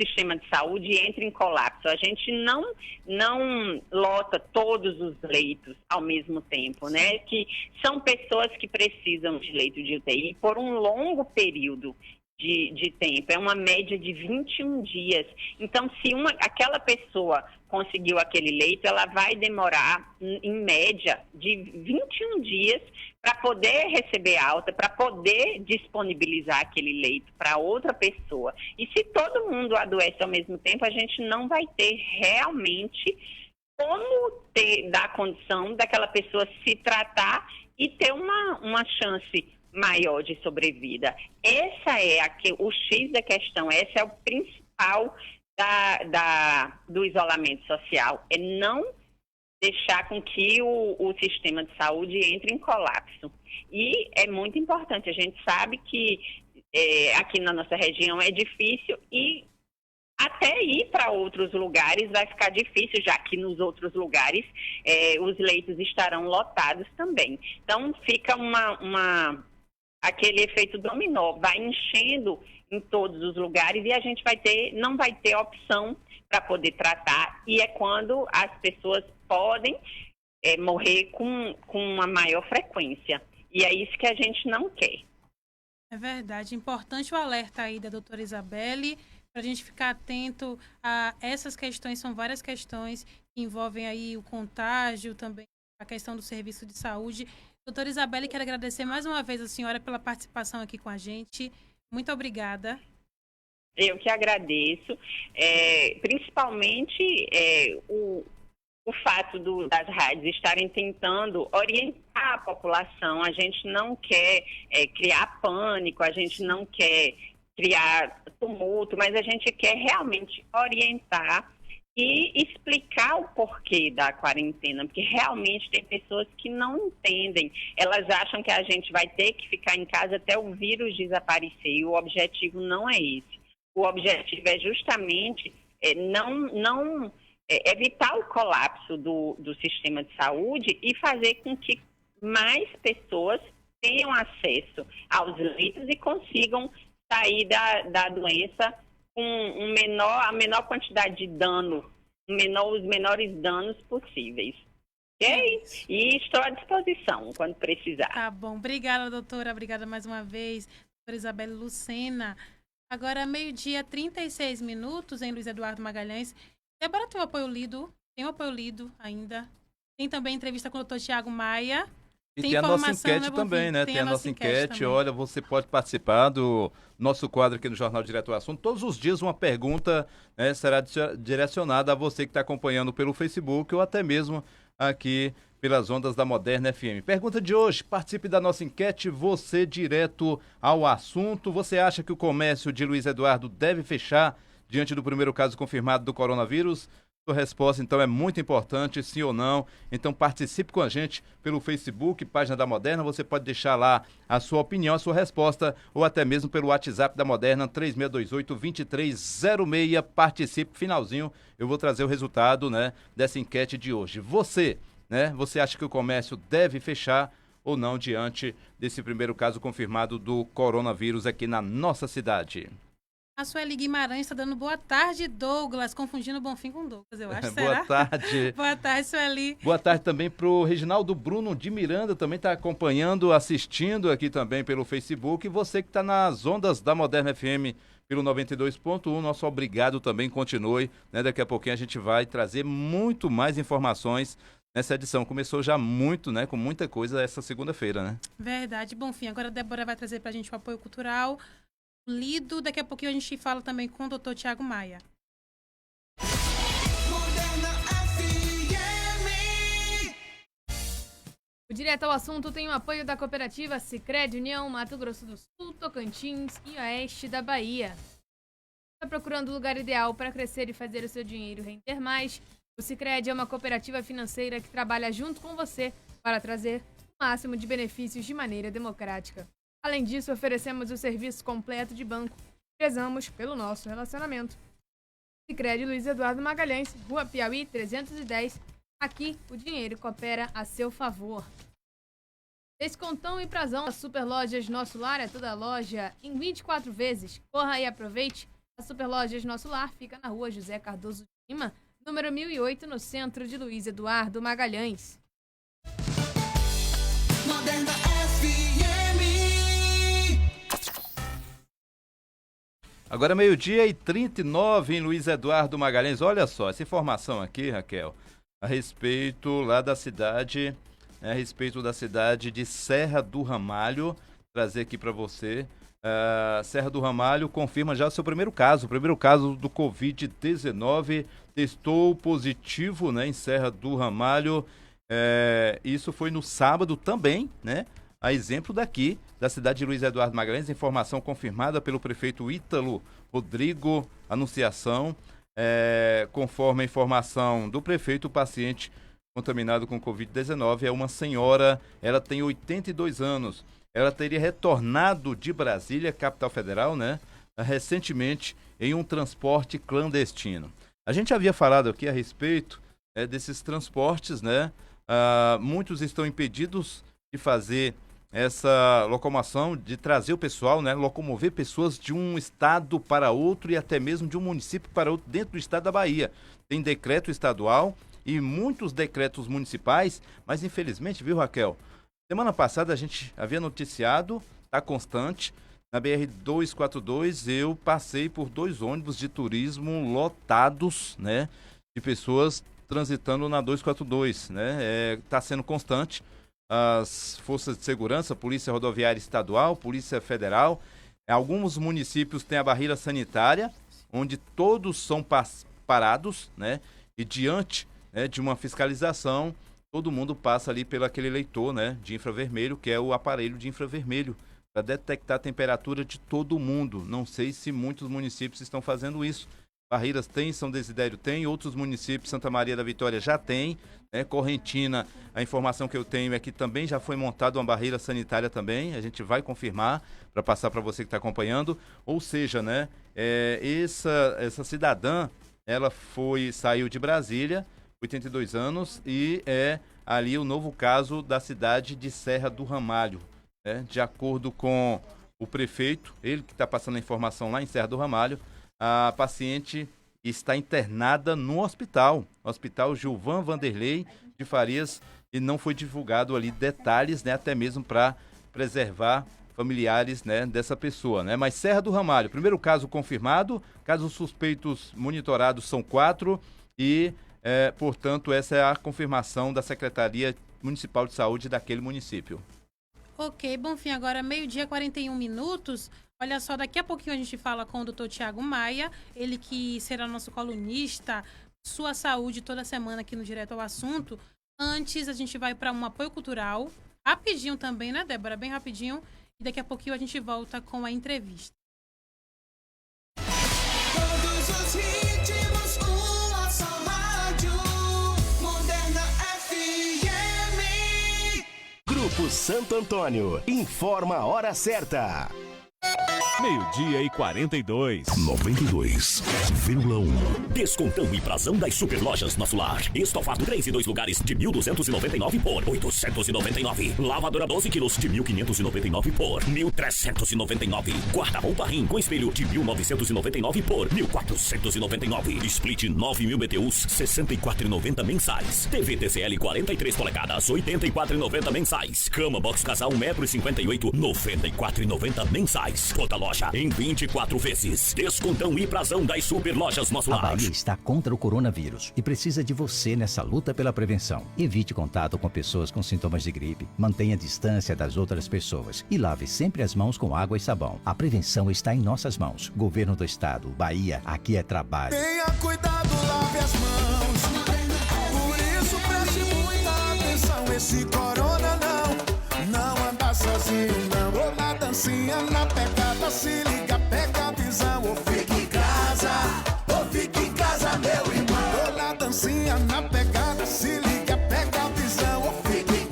sistema de saúde entre em colapso. A gente não lota todos os leitos ao mesmo tempo, né? Que são pessoas que precisam de leito de UTI por um longo período de tempo. É uma média de 21 dias. Então, se aquela pessoa conseguiu aquele leito, ela vai demorar, em média, de 21 dias para poder receber alta, para poder disponibilizar aquele leito para outra pessoa. E se todo mundo adoece ao mesmo tempo, a gente não vai ter realmente como dar condição daquela pessoa se tratar e ter uma chance maior de sobrevida. Essa é o X da questão, esse é o principal do isolamento social, é não deixar com que o sistema de saúde entre em colapso. E é muito importante, a gente sabe que aqui na nossa região é difícil e até ir para outros lugares vai ficar difícil, já que nos outros lugares os leitos estarão lotados também. Então fica aquele efeito dominó, vai enchendo em todos os lugares e a gente não vai ter opção para poder tratar, e é quando as pessoas podem morrer com uma maior frequência. E é isso que a gente não quer. É verdade. Importante o alerta aí da doutora Isabelle, para a gente ficar atento a essas questões. São várias questões que envolvem aí o contágio, também a questão do serviço de saúde. Doutora Isabelle, quero agradecer mais uma vez a senhora pela participação aqui com a gente. Muito obrigada. Eu que agradeço, principalmente o fato das rádios estarem tentando orientar a população. A gente não quer criar pânico, a gente não quer criar tumulto, mas a gente quer realmente orientar e explicar o porquê da quarentena, porque realmente tem pessoas que não entendem. Elas acham que a gente vai ter que ficar em casa até o vírus desaparecer, e o objetivo não é esse. O objetivo é justamente evitar o colapso do sistema de saúde e fazer com que mais pessoas tenham acesso aos leitos e consigam sair da doença com a menor quantidade de dano, os menores danos possíveis. Ok? E estou à disposição quando precisar. Tá bom. Obrigada, doutora. Obrigada mais uma vez. Isabelle Lucena. Agora, 12h36 em Luiz Eduardo Magalhães. Débora tem o apoio lido, ainda. Tem também entrevista com o Dr. Tiago Maia. E tem a nossa enquete também, né? Tem a nossa enquete. Olha, você pode participar do nosso quadro aqui no Jornal Direto ao Assunto. Todos os dias uma pergunta, né, será direcionada a você que está acompanhando pelo Facebook ou até mesmo aqui pelas ondas da Moderna FM. Pergunta de hoje, participe da nossa enquete, você direto ao assunto. Você acha que o comércio de Luiz Eduardo deve fechar diante do primeiro caso confirmado do coronavírus? Sua resposta, então, é muito importante, sim ou não. Então, participe com a gente pelo Facebook, página da Moderna. Você pode deixar lá a sua opinião, a sua resposta, ou até mesmo pelo WhatsApp da Moderna, 3628-2306. Participe, finalzinho, eu vou trazer o resultado, né, dessa enquete de hoje. Você, né, você acha que o comércio deve fechar ou não diante desse primeiro caso confirmado do coronavírus aqui na nossa cidade? A Sueli Guimarães está dando boa tarde, Douglas, confundindo Bonfim com Douglas, eu acho. Boa tarde. Boa tarde, Sueli. Boa tarde também para o Reginaldo Bruno de Miranda, também está acompanhando, assistindo aqui também pelo Facebook. E você que está nas ondas da Moderna FM pelo 92.1, nosso obrigado também, continue, né? Daqui a pouquinho a gente vai trazer muito mais informações nessa edição. Começou já muito, né? Com muita coisa essa segunda-feira, né? Verdade, Bonfim. Agora a Débora vai trazer para a gente o apoio cultural lido. Daqui a pouquinho a gente fala também com o Dr. Tiago Maia. O Direto ao Assunto tem o apoio da cooperativa Sicredi União Mato Grosso do Sul, Tocantins e Oeste da Bahia. Está procurando o lugar ideal para crescer e fazer o seu dinheiro render mais? O Sicredi é uma cooperativa financeira que trabalha junto com você para trazer o máximo de benefícios de maneira democrática. Além disso, oferecemos o serviço completo de banco. Prezamos pelo nosso relacionamento. Sicredi Luiz Eduardo Magalhães, Rua Piauí 310. Aqui, o dinheiro coopera a seu favor. Descontão e prazão. A Superlojas Nosso Lar é toda loja em 24 vezes. Corra e aproveite. A Superlojas Nosso Lar fica na Rua José Cardoso de Lima, número 1008, no centro de Luiz Eduardo Magalhães. Moderna FM. Agora 12h39 em Luiz Eduardo Magalhães. Olha só, essa informação aqui, Raquel, a respeito lá da cidade, a respeito da cidade de Serra do Ramalho, trazer aqui para você. Serra do Ramalho confirma já o seu primeiro caso do Covid-19, testou positivo, né, em Serra do Ramalho. Isso foi no sábado também, né? A exemplo daqui, da cidade de Luiz Eduardo Magalhães, informação confirmada pelo prefeito Ítalo Rodrigo Anunciação. Conforme a informação do prefeito, o paciente contaminado com Covid-19 é uma senhora, ela tem 82 anos. Ela teria retornado de Brasília, capital federal, né, recentemente, em um transporte clandestino. A gente havia falado aqui a respeito desses transportes, né? Muitos estão impedidos de fazer essa locomoção, de trazer o pessoal, né, locomover pessoas de um estado para outro e até mesmo de um município para outro dentro do estado da Bahia. Tem decreto estadual e muitos decretos municipais, mas infelizmente, viu, Raquel? Semana passada a gente havia noticiado, tá constante, na BR-242 eu passei por 2 ônibus de turismo lotados, né, de pessoas transitando na 242, né, tá sendo constante. As forças de segurança, Polícia Rodoviária Estadual, Polícia Federal, alguns municípios têm a barreira sanitária, onde todos são parados, né, e diante, né, de uma fiscalização, todo mundo passa ali pelo aquele leitor, né, de infravermelho, que é o aparelho de infravermelho, para detectar a temperatura de todo mundo. Não sei se muitos municípios estão fazendo isso. Barreiras tem, São Desidério tem, outros municípios, Santa Maria da Vitória já tem, né? Correntina, a informação que eu tenho é que também já foi montada uma barreira sanitária também, a gente vai confirmar para passar para você que está acompanhando. Ou seja, né, essa cidadã, ela saiu de Brasília, 82 anos, e é ali o novo caso da cidade de Serra do Ramalho, né? De acordo com o prefeito, ele que está passando a informação lá em Serra do Ramalho, a paciente está internada no Hospital Gilvan Vanderlei de Farias, e não foi divulgado ali detalhes, né, até mesmo para preservar familiares, né, dessa pessoa, né? Mas Serra do Ramalho, primeiro caso confirmado, casos suspeitos monitorados são 4 e, portanto, essa é a confirmação da Secretaria Municipal de Saúde daquele município. Ok, Bonfim, agora 12h41. Olha só, daqui a pouquinho a gente fala com o Dr. Tiago Maia, ele que será nosso colunista, Sua Saúde, toda semana aqui no Direto ao Assunto. Antes, a gente vai para um apoio cultural, rapidinho também, né, Débora? Bem rapidinho. E daqui a pouquinho a gente volta com a entrevista. Todos os ritmos, uma só rádio, Moderna FM. Grupo Santo Antônio, informa a hora certa. 12h42. 92,1. Descontão e prazão das Superlojas Nosso Lar. Estofado 3 e 2 lugares de 1.299 por 899. Lavadora 12 quilos de 1.599 por 1.399. Guarda-roupa Rim com espelho de 1.999 por 1.499. Split 9.000 BTUs 64,90 mensais. TV TCL 43 polegadas 84,90 mensais. Cama box casal 1,58 m 94,90 mensais. Toda loja em 24 vezes. Descontão e prazão das Superlojas Nosso Lar. A Bahia está contra o coronavírus e precisa de você nessa luta pela prevenção. Evite contato com pessoas com sintomas de gripe, mantenha distância das outras pessoas e lave sempre as mãos com água e sabão. A prevenção está em nossas mãos. Governo do Estado, Bahia, aqui é trabalho. Tenha cuidado, lave as mãos. Por isso preste muita atenção. Esse corona não anda sozinho não. Ou na dancinha, na pegada, se liga, pega a visão. Ou fique em casa, meu irmão. Ou na dancinha, na pegada, se liga, pega a visão. Ou fique em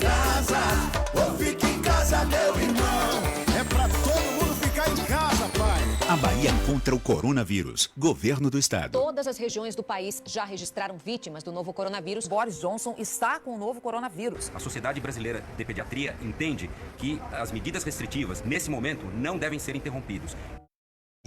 casa, meu irmão. É pra todo mundo ficar em casa, pai. A Bahia contra o coronavírus. Governo do Estado. Todas as regiões do país já registraram vítimas do novo coronavírus. Boris Johnson está com o novo coronavírus. A Sociedade Brasileira de Pediatria entende que as medidas restritivas, nesse momento, não devem ser interrompidas.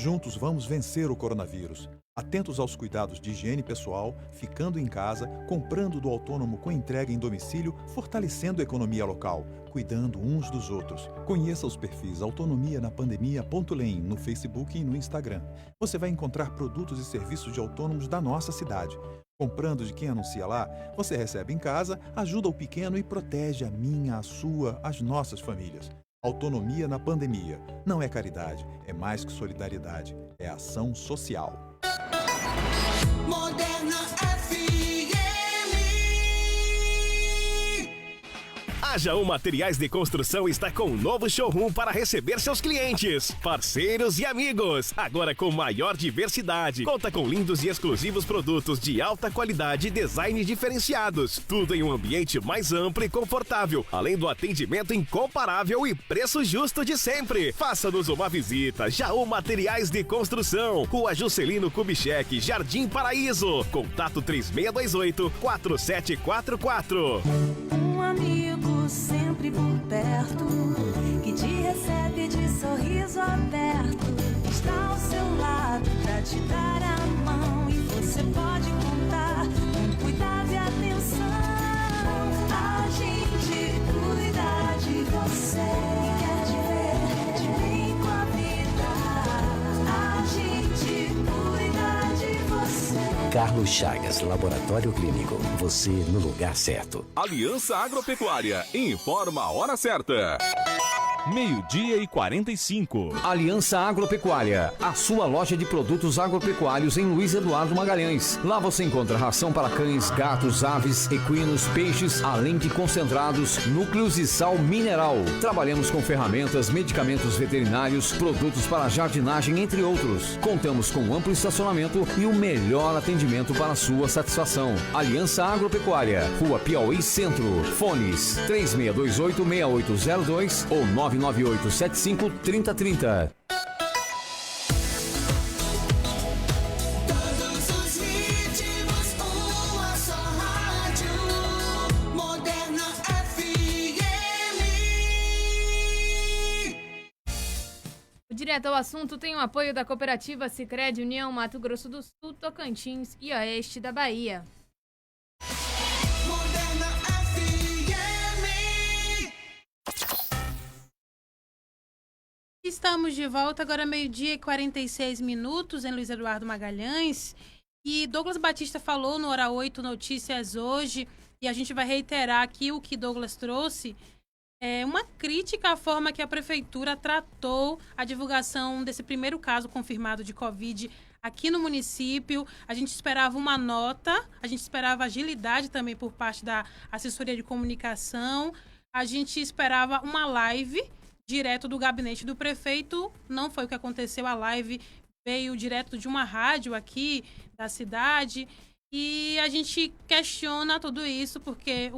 Juntos vamos vencer o coronavírus. Atentos aos cuidados de higiene pessoal, ficando em casa, comprando do autônomo com entrega em domicílio, fortalecendo a economia local, cuidando uns dos outros. Conheça os perfis Autonomia na Pandemia.lem no Facebook e no Instagram. Você vai encontrar produtos e serviços de autônomos da nossa cidade. Comprando de quem anuncia lá, você recebe em casa, ajuda o pequeno e protege a minha, a sua, as nossas famílias. Autonomia na Pandemia. Não é caridade, é mais que solidariedade. É ação social. Moderna FM. A Jaú Materiais de Construção está com um novo showroom para receber seus clientes, parceiros e amigos. Agora com maior diversidade. Conta com lindos e exclusivos produtos de alta qualidade e design diferenciados. Tudo em um ambiente mais amplo e confortável, além do atendimento incomparável e preço justo de sempre. Faça-nos uma visita. Jaú Materiais de Construção, Rua Juscelino Kubitschek, Jardim Paraíso. Contato 3628-4744. Um amigo sempre por perto, que te recebe de sorriso aberto, está ao seu lado pra te dar a mão, e você pode contar com cuidado e atenção. A gente cuida de você, quer te ver de bem com a vida. A gente cuida de você. Carlos Chagas, Laboratório Clínico. Você no lugar certo. Aliança Agropecuária. Informa a hora certa. 12h45. Aliança Agropecuária, a sua loja de produtos agropecuários em Luiz Eduardo Magalhães. Lá você encontra ração para cães, gatos, aves, equinos, peixes, além de concentrados, núcleos e sal mineral. Trabalhamos com ferramentas, medicamentos veterinários, produtos para jardinagem, entre outros. Contamos com amplo estacionamento e o melhor atendimento para sua satisfação. Aliança Agropecuária, Rua Piauí Centro. Fones 3628-6802 ou 99875-3030. Todos os ritmos, uma só rádio, Moderna FM. O Direto ao Assunto tem o apoio da cooperativa Sicredi União Mato Grosso do Sul, Tocantins e Oeste da Bahia. Estamos de volta agora, 12h46 em Luiz Eduardo Magalhães. E Douglas Batista falou no Hora 8 Notícias hoje, e a gente vai reiterar aqui o que Douglas trouxe. É uma crítica à forma que a Prefeitura tratou a divulgação desse primeiro caso confirmado de Covid aqui no município. A gente esperava uma nota, a gente esperava agilidade também por parte da assessoria de comunicação, a gente esperava uma live direto do gabinete do prefeito. Não foi o que aconteceu, a live veio direto de uma rádio aqui da cidade. E a gente questiona tudo isso porque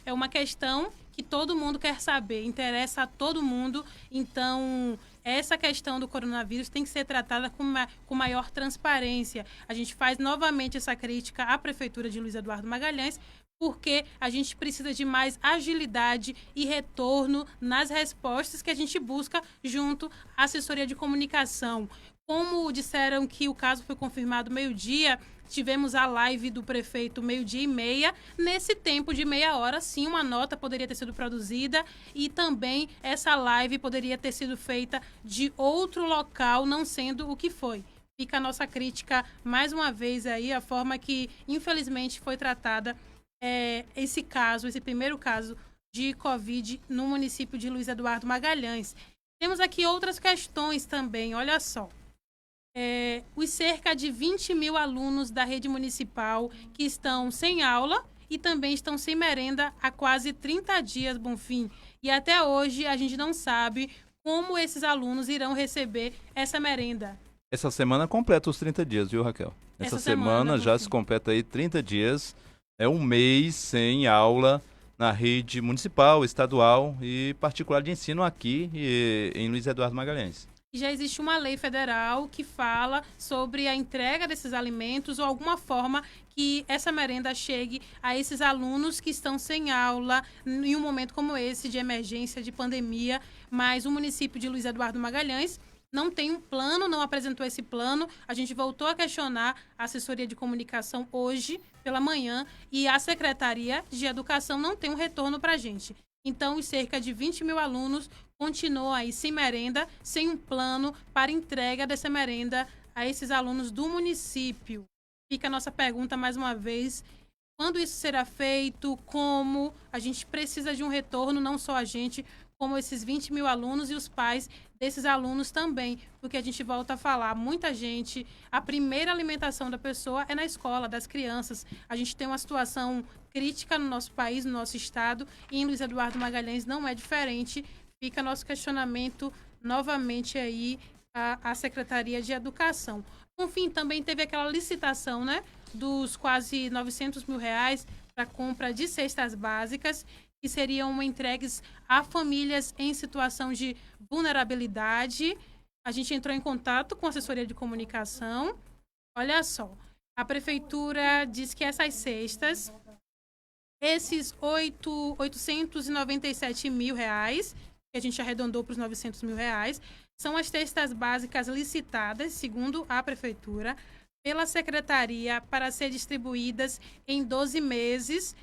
é uma questão que todo mundo quer saber, interessa a todo mundo. Então, essa questão do coronavírus tem que ser tratada com maior transparência. A gente faz novamente essa crítica à Prefeitura de Luiz Eduardo Magalhães, porque a gente precisa de mais agilidade e retorno nas respostas que a gente busca junto à assessoria de comunicação. Como disseram que o caso foi confirmado meio-dia, tivemos a live do prefeito 12h30. Nesse tempo de meia hora, sim, uma nota poderia ter sido produzida e também essa live poderia ter sido feita de outro local, não sendo o que foi. Fica a nossa crítica, mais uma vez, aí, a forma que, infelizmente, foi tratada esse primeiro caso de Covid no município de Luiz Eduardo Magalhães. Temos aqui outras questões também, olha só. Os cerca de 20 mil alunos da rede municipal que estão sem aula e também estão sem merenda há quase 30 dias, Bonfim. E até hoje a gente não sabe como esses alunos irão receber essa merenda. Essa semana completa os 30 dias, viu, Raquel? Essa semana já se completa aí 30 dias. É um mês sem aula na rede municipal, estadual e particular de ensino aqui em Luiz Eduardo Magalhães. Já existe uma lei federal que fala sobre a entrega desses alimentos ou alguma forma que essa merenda chegue a esses alunos que estão sem aula em um momento como esse de emergência, de pandemia. Mas o município de Luiz Eduardo Magalhães não tem um plano, não apresentou esse plano. A gente voltou a questionar a assessoria de comunicação hoje pela manhã e a Secretaria de Educação não tem um retorno para a gente. Então, os cerca de 20 mil alunos continuam aí sem merenda, sem um plano para entrega dessa merenda a esses alunos do município. Fica a nossa pergunta mais uma vez, quando isso será feito, como? A gente precisa de um retorno, não só a gente, como esses 20 mil alunos e os pais desses alunos também, porque a gente volta a falar, muita gente, a primeira alimentação da pessoa é na escola, das crianças. A gente tem uma situação crítica no nosso país, no nosso estado, e em Luiz Eduardo Magalhães não é diferente. Fica nosso questionamento novamente aí à Secretaria de Educação. Enfim, também teve aquela licitação, né, dos quase 900 mil reais para compra de cestas básicas, que seriam entregues a famílias em situação de vulnerabilidade. A gente entrou em contato com a assessoria de comunicação. Olha só, a prefeitura diz que essas cestas, esses 897 mil reais, que a gente arredondou para os 900 mil reais, são as cestas básicas licitadas, segundo a prefeitura, pela secretaria para ser distribuídas em 12 meses.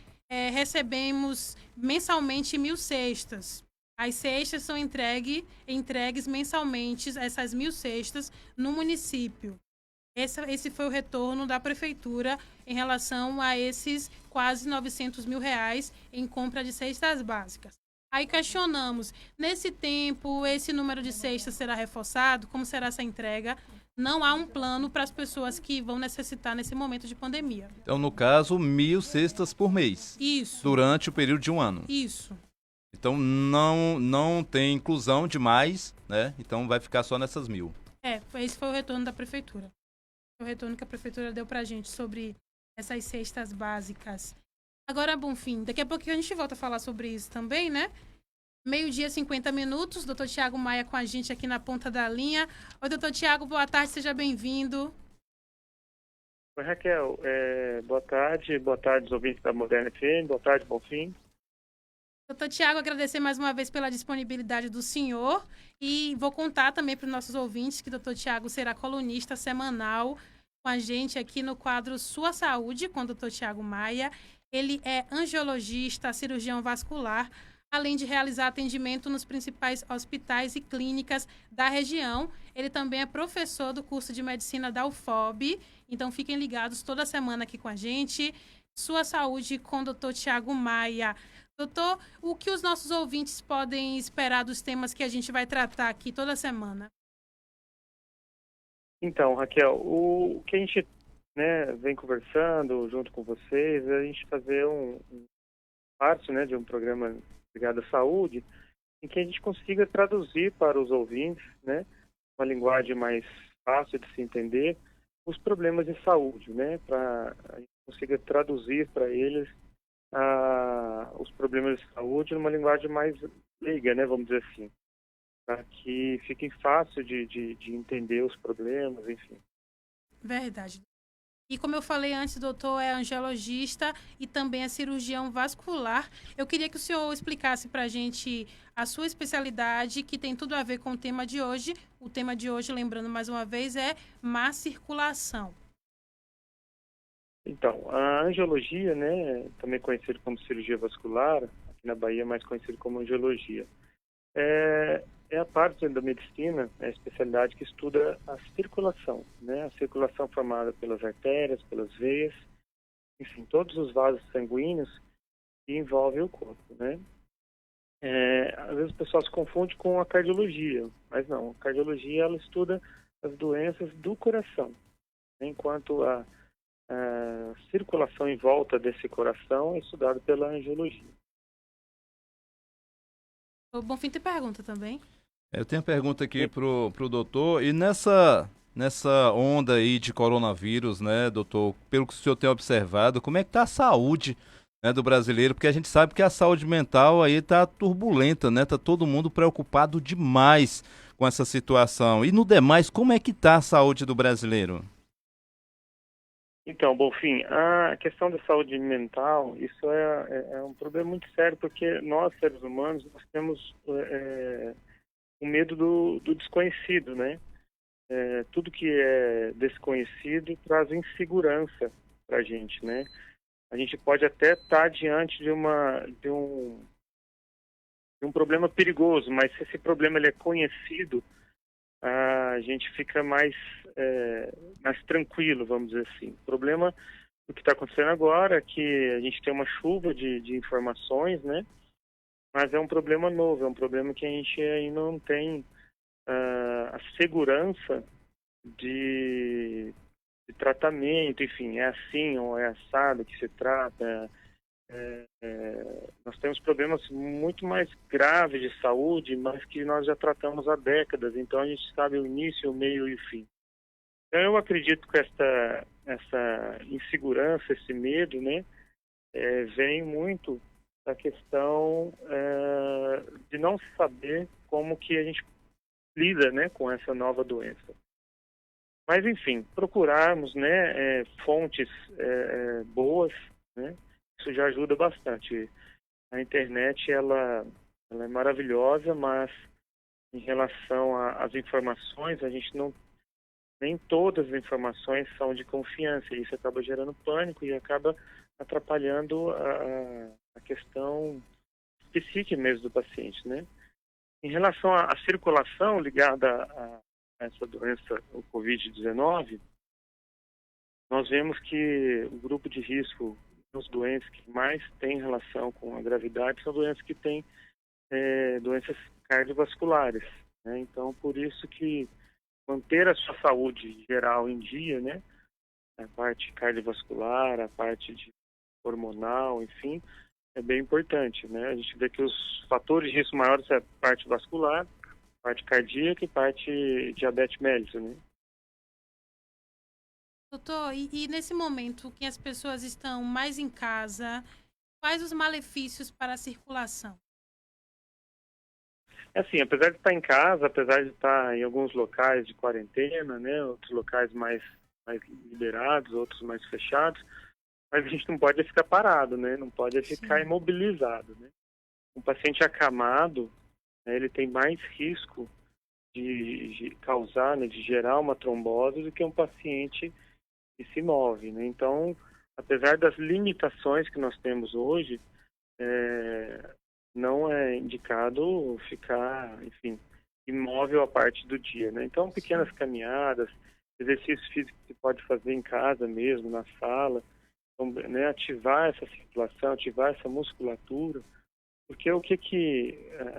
Recebemos mensalmente 1.000 cestas. As cestas são entregues mensalmente, essas 1.000 cestas, no município. Esse foi o retorno da prefeitura em relação a esses quase 900 mil reais em compra de cestas básicas. Aí questionamos, nesse tempo, esse número de cestas será reforçado? Como será essa entrega? Não há um plano para as pessoas que vão necessitar nesse momento de pandemia. Então, no caso, 1.000 cestas por mês. Isso. Durante o período de um ano. Isso. Então, não tem inclusão de mais, né? Então, vai ficar só nessas 1.000. Esse foi o retorno da prefeitura. O retorno que a prefeitura deu para a gente sobre essas cestas básicas. Agora, Bonfim, daqui a pouco a gente volta a falar sobre isso também, né? 12h50, doutor Tiago Maia com a gente aqui na ponta da linha. Oi, doutor Tiago, boa tarde, seja bem-vindo. Oi, Raquel, boa tarde os ouvintes da Moderna FM, boa tarde, Bonfim. Doutor Tiago, agradecer mais uma vez pela disponibilidade do senhor e vou contar também para os nossos ouvintes que o doutor Tiago será colunista semanal com a gente aqui no quadro Sua Saúde com o doutor Tiago Maia. Ele é angiologista, cirurgião vascular, além de realizar atendimento nos principais hospitais e clínicas da região. Ele também é professor do curso de medicina da UFOB, então fiquem ligados toda semana aqui com a gente. Sua Saúde com o Dr. Tiago Maia. Doutor, o que os nossos ouvintes podem esperar dos temas que a gente vai tratar aqui toda semana? Então, Raquel, o que a gente vem conversando junto com vocês, é a gente fazer parte de um programa ligado à saúde, em que a gente consiga traduzir para os ouvintes, uma linguagem mais fácil de se entender, os problemas de saúde, para a gente consiga traduzir para eles os problemas de saúde numa linguagem mais leiga, vamos dizer assim, para que fique fácil de entender os problemas, enfim. Verdade. E como eu falei antes, o doutor é angiologista e também é cirurgião vascular. Eu queria que o senhor explicasse para a gente a sua especialidade, que tem tudo a ver com o tema de hoje. O tema de hoje, lembrando mais uma vez, é má circulação. Então, a angiologia, também conhecida como cirurgia vascular, aqui na Bahia é mais conhecido como angiologia, é a parte da medicina, a especialidade que estuda a circulação, a circulação formada pelas artérias, pelas veias, enfim, todos os vasos sanguíneos que envolvem o corpo, Às vezes o pessoal se confunde com a cardiologia, mas não, a cardiologia ela estuda as doenças do coração, enquanto a circulação em volta desse coração é estudada pela angiologia. O Bonfim tem pergunta também. Eu tenho uma pergunta aqui pro doutor, e nessa onda aí de coronavírus, doutor, pelo que o senhor tem observado, como é que tá a saúde do brasileiro? Porque a gente sabe que a saúde mental aí tá turbulenta, tá todo mundo preocupado demais com essa situação. E no demais, como é que tá a saúde do brasileiro? Então, Bonfim, a questão da saúde mental, isso é um problema muito sério, porque nós, seres humanos, nós temos o medo do desconhecido, tudo que é desconhecido traz insegurança para a gente, A gente pode até estar diante de um problema perigoso, mas se esse problema ele é conhecido, a gente fica mais tranquilo, vamos dizer assim. O problema do que está acontecendo agora é que a gente tem uma chuva de informações, mas é um problema novo, é um problema que a gente ainda não tem a segurança de tratamento, enfim, é assim ou é assado que se trata. Nós temos problemas muito mais graves de saúde, mas que nós já tratamos há décadas, então a gente sabe o início, o meio e o fim. Então eu acredito que essa insegurança, esse medo, vem muito da questão de não saber como que a gente lida com essa nova doença. Mas enfim, procurarmos fontes boas, isso já ajuda bastante. A internet ela é maravilhosa, mas em relação às informações, a gente nem todas as informações são de confiança, e isso acaba gerando pânico e acaba atrapalhando a questão psíquica mesmo do paciente, Em relação à circulação ligada a essa doença, o Covid-19, nós vemos que o grupo de risco os doenças que mais têm relação com a gravidade são doenças que têm doenças cardiovasculares, Então, por isso que manter a sua saúde geral em dia, a parte cardiovascular, a parte hormonal, enfim, é bem importante, A gente vê que os fatores de risco maiores é a parte vascular, parte cardíaca e parte diabetes mellitus, Doutor, e nesse momento que as pessoas estão mais em casa, quais os malefícios para a circulação? Assim, apesar de estar em casa, apesar de estar em alguns locais de quarentena, outros locais mais liberados, outros mais fechados, mas a gente não pode ficar parado, não pode ficar imobilizado, Um paciente acamado, ele tem mais risco de causar, de gerar uma trombose do que um paciente que se move, Então, apesar das limitações que nós temos hoje, não é indicado ficar, enfim, imóvel a parte do dia, né? Então, pequenas caminhadas, exercício físico que você pode fazer em casa mesmo, na sala, então, né, ativar essa circulação, ativar essa musculatura, porque o que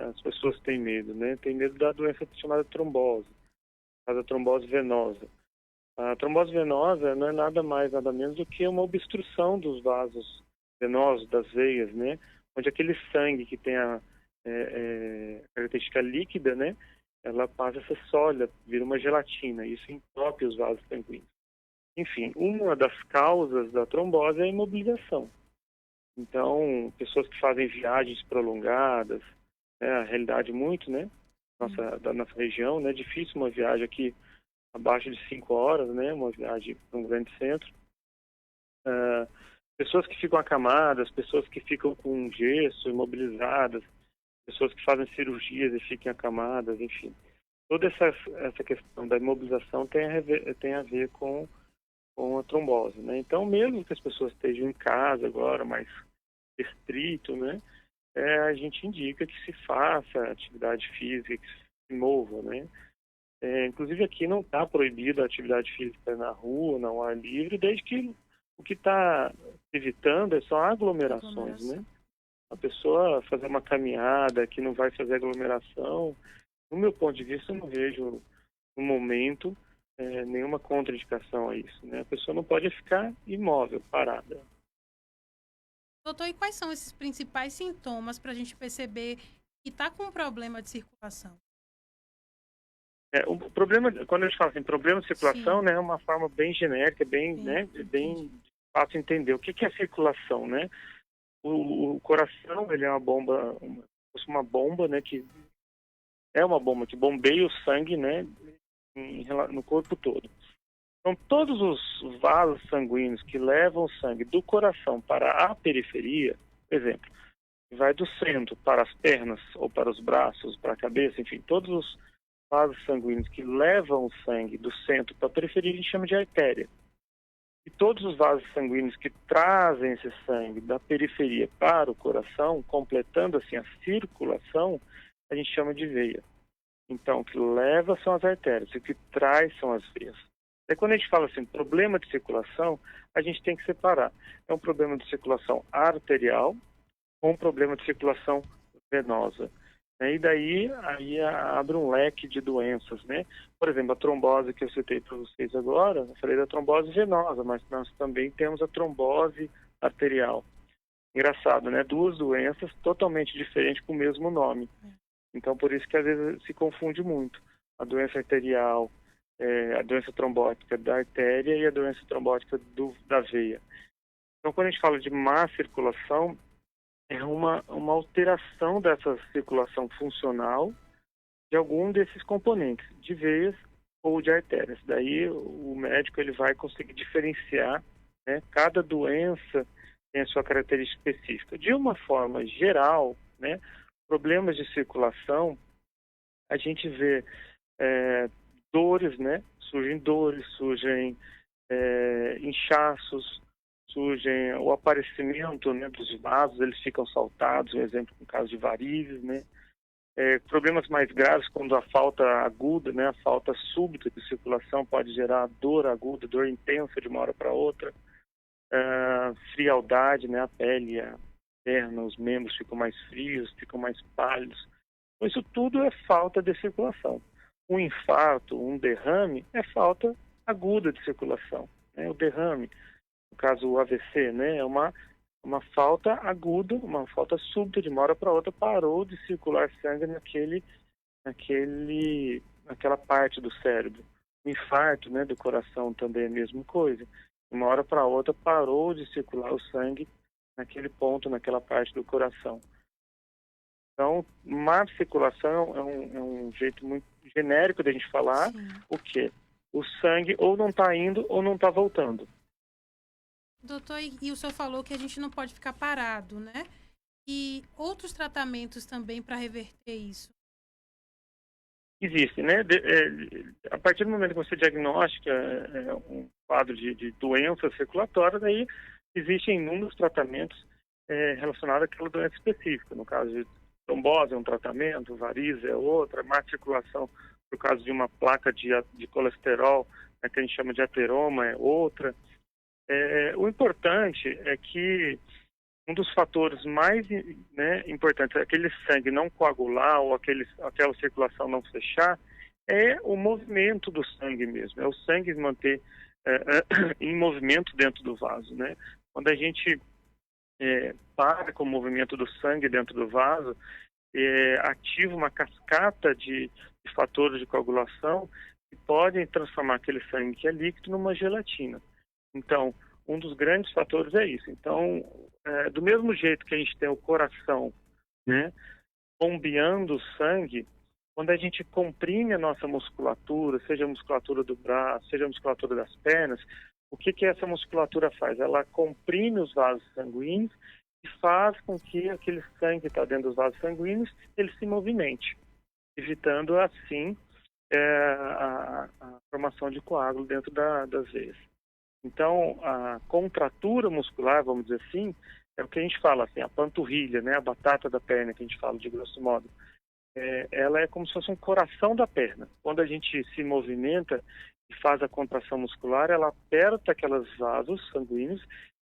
as pessoas têm medo, né? Tem medo da doença chamada trombose, a trombose venosa. A trombose venosa não é nada mais, nada menos do que uma obstrução dos vasos venosos, das veias, né? Onde aquele sangue que tem a característica líquida, né? Ela passa a ser sólida, vira uma gelatina, isso entope os vasos sanguíneos. Enfim, uma das causas da trombose é a imobilização. Então, pessoas que fazem viagens prolongadas, né, a realidade muito, né, da nossa região, né, difícil uma viagem aqui abaixo de 5 horas, né, uma viagem para um grande centro. Pessoas que ficam acamadas, pessoas que ficam com gesso, imobilizadas, pessoas que fazem cirurgias e ficam acamadas, enfim. Toda essa questão da imobilização tem a ver com a trombose, né? Então, mesmo que as pessoas estejam em casa agora, mais restrito, né? A gente indica que se faça atividade física, que se mova, né? Inclusive aqui não está proibida a atividade física na rua, no ar livre, desde que o que está evitando são aglomerações, né? A pessoa fazer uma caminhada que não vai fazer aglomeração, no meu ponto de vista, eu não vejo no momento nenhuma contraindicação a isso, né? A pessoa não pode ficar imóvel, parada. Doutor, e quais são esses principais sintomas para a gente perceber que está com um problema de circulação? O problema, quando a gente fala assim, problema de circulação, né, é uma forma bem genérica, bem fácil de entender. O que é circulação, né? O coração, ele é uma bomba, né, que é uma bomba que bombeia o sangue, né, no corpo todo. Então, todos os vasos sanguíneos que levam o sangue do coração para a periferia, por exemplo, vai do centro para as pernas ou para os braços, para a cabeça, enfim, todos os vasos sanguíneos que levam o sangue do centro para a periferia, a gente chama de artéria. E todos os vasos sanguíneos que trazem esse sangue da periferia para o coração, completando assim a circulação, a gente chama de veia. Então, o que leva são as artérias, o que traz são as veias. Aí, quando a gente fala assim, problema de circulação, a gente tem que separar. É um problema de circulação arterial ou um problema de circulação venosa. E daí aí abre um leque de doenças, né? Por exemplo, a trombose que eu citei para vocês agora, eu falei da trombose venosa, mas nós também temos a trombose arterial. Engraçado, né? Duas doenças totalmente diferentes com o mesmo nome. Então, por isso que às vezes se confunde muito. A doença arterial, a doença trombótica da artéria e a doença trombótica da veia. Então, quando a gente fala de má circulação, é uma alteração dessa circulação funcional de algum desses componentes, de veias ou de artérias. Daí o médico ele vai conseguir diferenciar, né? Cada doença tem a sua característica específica. De uma forma geral, né? Problemas de circulação, a gente vê dores, né? Surgem inchaços, surgem o aparecimento, né, dos vasos, eles ficam saltados, um exemplo no caso de varizes, né? Problemas mais graves quando a falta aguda, né, a falta súbita de circulação pode gerar dor aguda, dor intensa de uma hora para outra, frialdade, né, a pele, a perna, os membros ficam mais frios, ficam mais pálidos. Então, isso tudo é falta de circulação. Um infarto, um derrame é falta aguda de circulação, né? O derrame, no caso o AVC, né, é uma falta aguda, uma falta súbita, de uma hora para outra parou de circular sangue naquela parte do cérebro. O infarto, né, do coração também é a mesma coisa. De uma hora para outra parou de circular o sangue naquele ponto, naquela parte do coração. Então, má circulação é um jeito muito genérico de a gente falar. Sim. O quê? O sangue ou não está indo ou não está voltando. Doutor, e o senhor falou que a gente não pode ficar parado, né? E outros tratamentos também para reverter isso? Existe, né? A partir do momento que você diagnostica um quadro de doença circulatória, daí existem inúmeros tratamentos relacionados àquela doença específica. No caso de trombose é um tratamento, variz é outra, má circulação por causa de uma placa de colesterol, né, que a gente chama de ateroma, é outra. O importante é que um dos fatores mais, né, importantes, aquele sangue não coagular ou aquela circulação não fechar, é o movimento do sangue mesmo, é o sangue manter em movimento dentro do vaso, né? Quando a gente para com o movimento do sangue dentro do vaso, ativa uma cascata de fatores de coagulação que podem transformar aquele sangue que é líquido numa gelatina. Então, um dos grandes fatores é isso. Então, do mesmo jeito que a gente tem o coração, né, bombeando o sangue, quando a gente comprime a nossa musculatura, seja a musculatura do braço, seja a musculatura das pernas, o que essa musculatura faz? Ela comprime os vasos sanguíneos e faz com que aquele sangue que está dentro dos vasos sanguíneos, ele se movimente, evitando assim a formação de coágulo dentro das veias. Então, a contratura muscular, vamos dizer assim, é o que a gente fala, assim, a panturrilha, né, a batata da perna, que a gente fala de grosso modo. Ela é como se fosse um coração da perna. Quando a gente se movimenta e faz a contração muscular, ela aperta aqueles vasos sanguíneos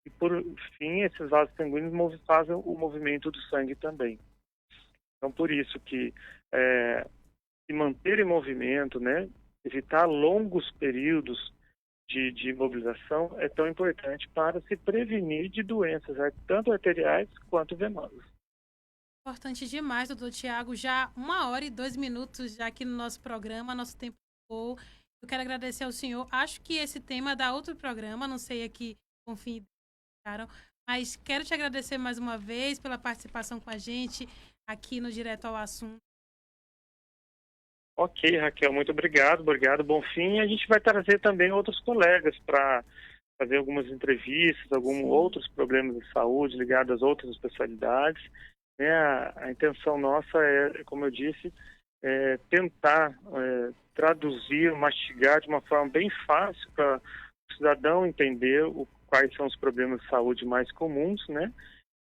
e, por fim, esses vasos sanguíneos fazem o movimento do sangue também. Então, por isso que se manter em movimento, né, evitar longos períodos de imobilização é tão importante para se prevenir de doenças, tanto arteriais quanto venosas. Importante demais, doutor Tiago. Já 1h02 já aqui no nosso programa, nosso tempo ficou. Eu quero agradecer ao senhor. Acho que esse tema dá outro programa, não sei aqui, confio, mas quero te agradecer mais uma vez pela participação com a gente aqui no Direto ao Assunto. Ok, Raquel, muito obrigado, Bonfim. A gente vai trazer também outros colegas para fazer algumas entrevistas, outros problemas de saúde ligados às outras especialidades. A intenção nossa como eu disse, tentar traduzir, mastigar de uma forma bem fácil para o cidadão entender quais são os problemas de saúde mais comuns, né?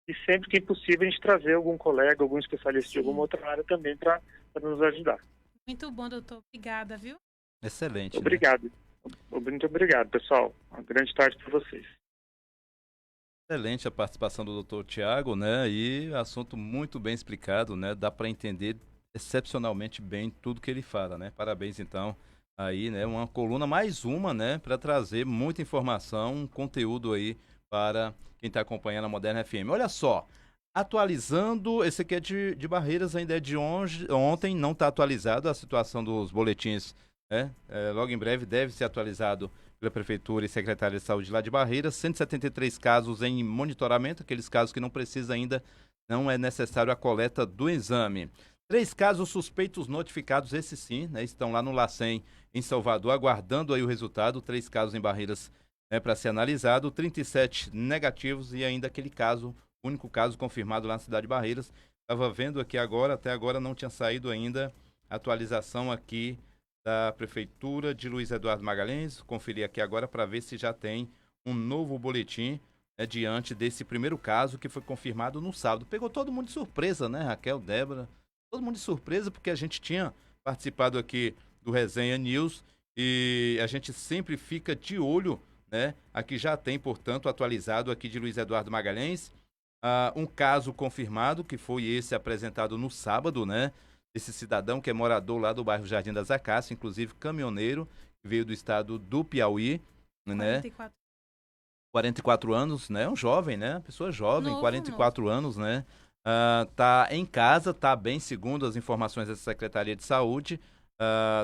E sempre que possível a gente trazer algum colega, algum especialista de alguma outra área também para nos ajudar. Muito bom, doutor. Obrigada, viu? Excelente. Obrigado. Né? Muito obrigado, pessoal. Uma grande tarde para vocês. Excelente a participação do Dr. Tiago, né? E assunto muito bem explicado, né? Dá para entender excepcionalmente bem tudo que ele fala, né? Parabéns, então, aí, né? Uma coluna mais uma, né? Para trazer muita informação, um conteúdo aí para quem está acompanhando a Moderna FM. Olha só, atualizando, esse aqui é de Barreiras, ainda é de ontem, não está atualizado a situação dos boletins, né? Logo em breve deve ser atualizado pela Prefeitura e Secretaria de Saúde lá de Barreiras, 173 casos em monitoramento, aqueles casos que não precisa ainda, não é necessário a coleta do exame. 3 casos suspeitos notificados, esses sim, né, estão lá no LACEN, em Salvador, aguardando aí o resultado, 3 casos em Barreiras para ser analisado, 37 negativos e ainda aquele caso, único caso confirmado lá na cidade de Barreiras. Estava vendo aqui agora, até agora não tinha saído ainda a atualização aqui da Prefeitura de Luiz Eduardo Magalhães, conferir aqui agora para ver se já tem um novo boletim, né, diante desse primeiro caso que foi confirmado no sábado. Pegou todo mundo de surpresa, né, Raquel, Débora? Todo mundo de surpresa porque a gente tinha participado aqui do Resenha News e a gente sempre fica de olho, né? Aqui já tem, portanto, atualizado aqui de Luiz Eduardo Magalhães, um caso confirmado que foi esse apresentado no sábado, né? Esse cidadão que é morador lá do bairro Jardim das Acácias, inclusive caminhoneiro, que veio do estado do Piauí, né? 44 anos, né? Um jovem, né? Pessoa jovem, novo, 44 anos, né? Tá em casa, tá bem, segundo as informações da Secretaria de Saúde.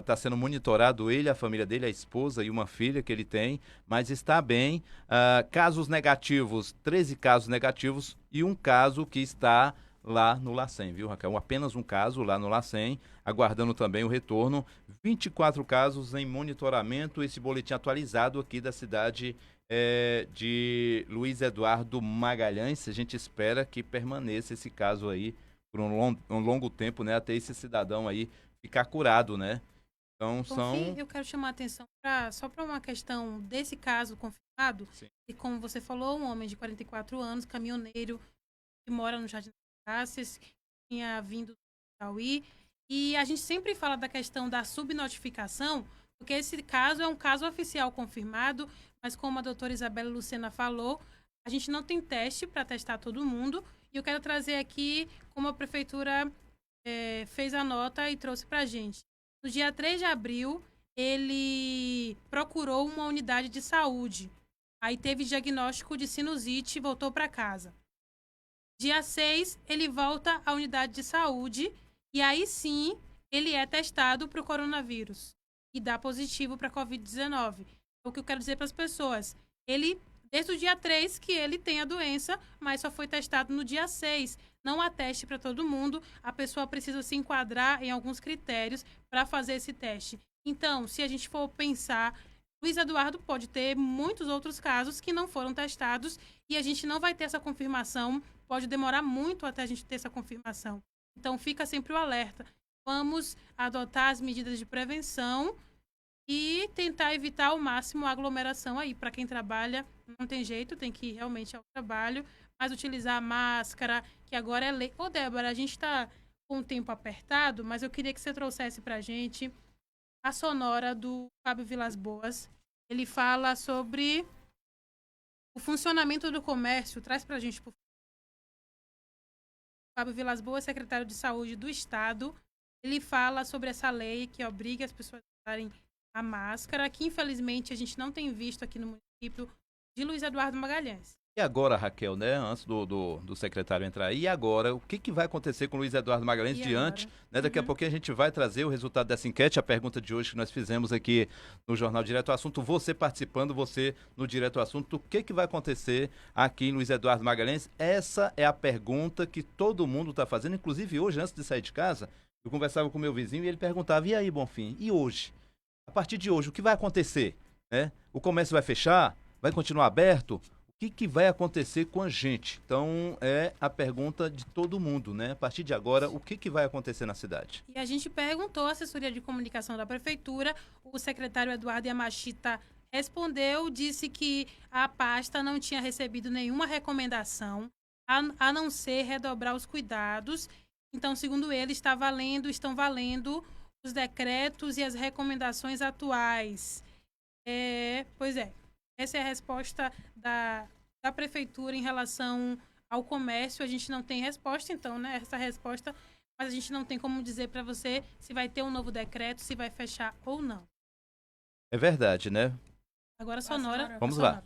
Tá sendo monitorado ele, a família dele, a esposa e uma filha que ele tem, mas está bem. Casos negativos, 13 casos negativos e um caso que está lá no LACEN, viu, Raquel? Apenas um caso lá no LACEN, aguardando também o retorno. 24 casos em monitoramento, esse boletim atualizado aqui da cidade de Luiz Eduardo Magalhães. A gente espera que permaneça esse caso aí por um longo tempo, né? Até esse cidadão aí ficar curado, né? Então, eu quero chamar a atenção só para uma questão desse caso confirmado. Sim. E como você falou, um homem de 44 anos, caminhoneiro, que mora no Jardim das Acácias, tinha vindo do Piauí. E a gente sempre fala da questão da subnotificação, porque esse caso é um caso oficial confirmado, mas como a doutora Isabela Lucena falou, a gente não tem teste para testar todo mundo. E eu quero trazer aqui como a prefeitura fez a nota e trouxe para a gente. No dia 3 de abril, ele procurou uma unidade de saúde. Aí teve diagnóstico de sinusite e voltou para casa. Dia 6, ele volta à unidade de saúde e aí sim ele é testado para o coronavírus e dá positivo para a Covid-19. O que eu quero dizer para as pessoas, desde o dia 3 que ele tem a doença, mas só foi testado no dia 6. Não há teste para todo mundo, a pessoa precisa se enquadrar em alguns critérios para fazer esse teste. Então, se a gente for pensar, Luiz Eduardo pode ter muitos outros casos que não foram testados e a gente não vai ter essa confirmação, pode demorar muito até a gente ter essa confirmação. Então, fica sempre o alerta. Vamos adotar as medidas de prevenção e tentar evitar ao máximo a aglomeração aí. Para quem trabalha, não tem jeito, tem que ir realmente ao trabalho, mas utilizar a máscara, que agora é lei. Ô, Débora, a gente está com o tempo apertado, mas eu queria que você trouxesse para a gente a sonora do Fábio Vilas Boas. Ele fala sobre o funcionamento do comércio. Traz para a gente, por favor. Fábio Vilas Boas, secretário de Saúde do Estado. Ele fala sobre essa lei que obriga as pessoas a usarem a máscara, que infelizmente a gente não tem visto aqui no município de Luiz Eduardo Magalhães. E agora, Raquel, né, antes do secretário entrar, e agora, o que vai acontecer com o Luiz Eduardo Magalhães diante, né, daqui a pouquinho a gente vai trazer o resultado dessa enquete, a pergunta de hoje que nós fizemos aqui no Jornal Direto ao Assunto, você participando, você no Direto ao Assunto, o que vai acontecer aqui em Luiz Eduardo Magalhães? Essa é a pergunta que todo mundo está fazendo, inclusive hoje, antes de sair de casa, eu conversava com meu vizinho e ele perguntava, e aí, Bonfim, e hoje? A partir de hoje, o que vai acontecer? Né? O comércio vai fechar? Vai continuar aberto? O que vai acontecer com a gente? Então, é a pergunta de todo mundo, né? A partir de agora, o que vai acontecer na cidade? E a gente perguntou à assessoria de comunicação da prefeitura, o secretário Eduardo Yamashita respondeu, disse que a pasta não tinha recebido nenhuma recomendação, a não ser redobrar os cuidados. Então, segundo ele, estão valendo os decretos e as recomendações atuais. Pois é. Essa é a resposta da prefeitura em relação ao comércio. A gente não tem resposta, então, né? Essa resposta, mas a gente não tem como dizer para você se vai ter um novo decreto, se vai fechar ou não. É verdade, né? Agora a sonora. Vamos lá.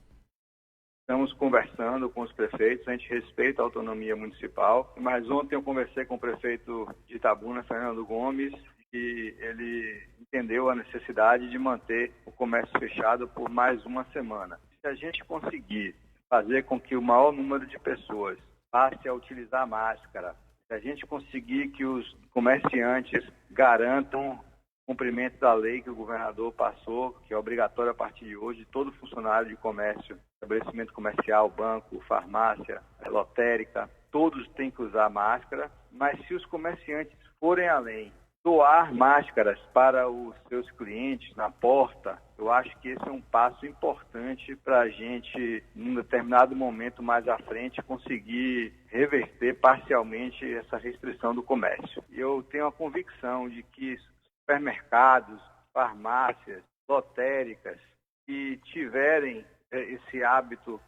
Estamos conversando com os prefeitos, a gente respeita a autonomia municipal, mas ontem eu conversei com o prefeito de Itabuna, Fernando Gomes, e ele entendeu a necessidade de manter o comércio fechado por mais uma semana. Se a gente conseguir fazer com que o maior número de pessoas passe a utilizar a máscara, se a gente conseguir que os comerciantes garantam o cumprimento da lei que o governador passou, que é obrigatório a partir de hoje, todo funcionário de comércio, estabelecimento comercial, banco, farmácia, lotérica, todos têm que usar máscara, mas se os comerciantes forem além, doar máscaras para os seus clientes na porta, eu acho que esse é um passo importante para a gente, num determinado momento mais à frente, conseguir reverter parcialmente essa restrição do comércio. Eu tenho a convicção de que supermercados, farmácias, lotéricas que tiverem esse hábito,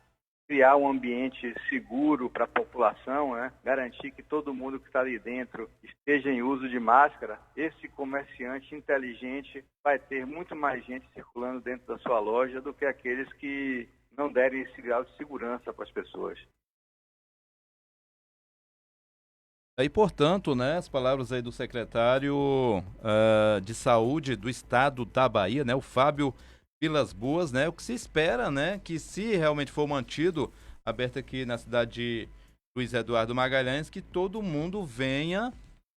criar um ambiente seguro para a população, né? Garantir que todo mundo que está ali dentro esteja em uso de máscara, esse comerciante inteligente vai ter muito mais gente circulando dentro da sua loja do que aqueles que não derem esse grau de segurança para as pessoas. E, portanto, né, as palavras aí do secretário de Saúde do Estado da Bahia, né, o Fábio Vilas Boas, né? O que se espera, né? Que se realmente for mantido, aberto aqui na cidade de Luiz Eduardo Magalhães, que todo mundo venha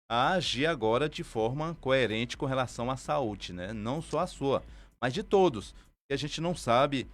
a agir agora de forma coerente com relação à saúde, né? Não só a sua, mas de todos. E a gente não sabe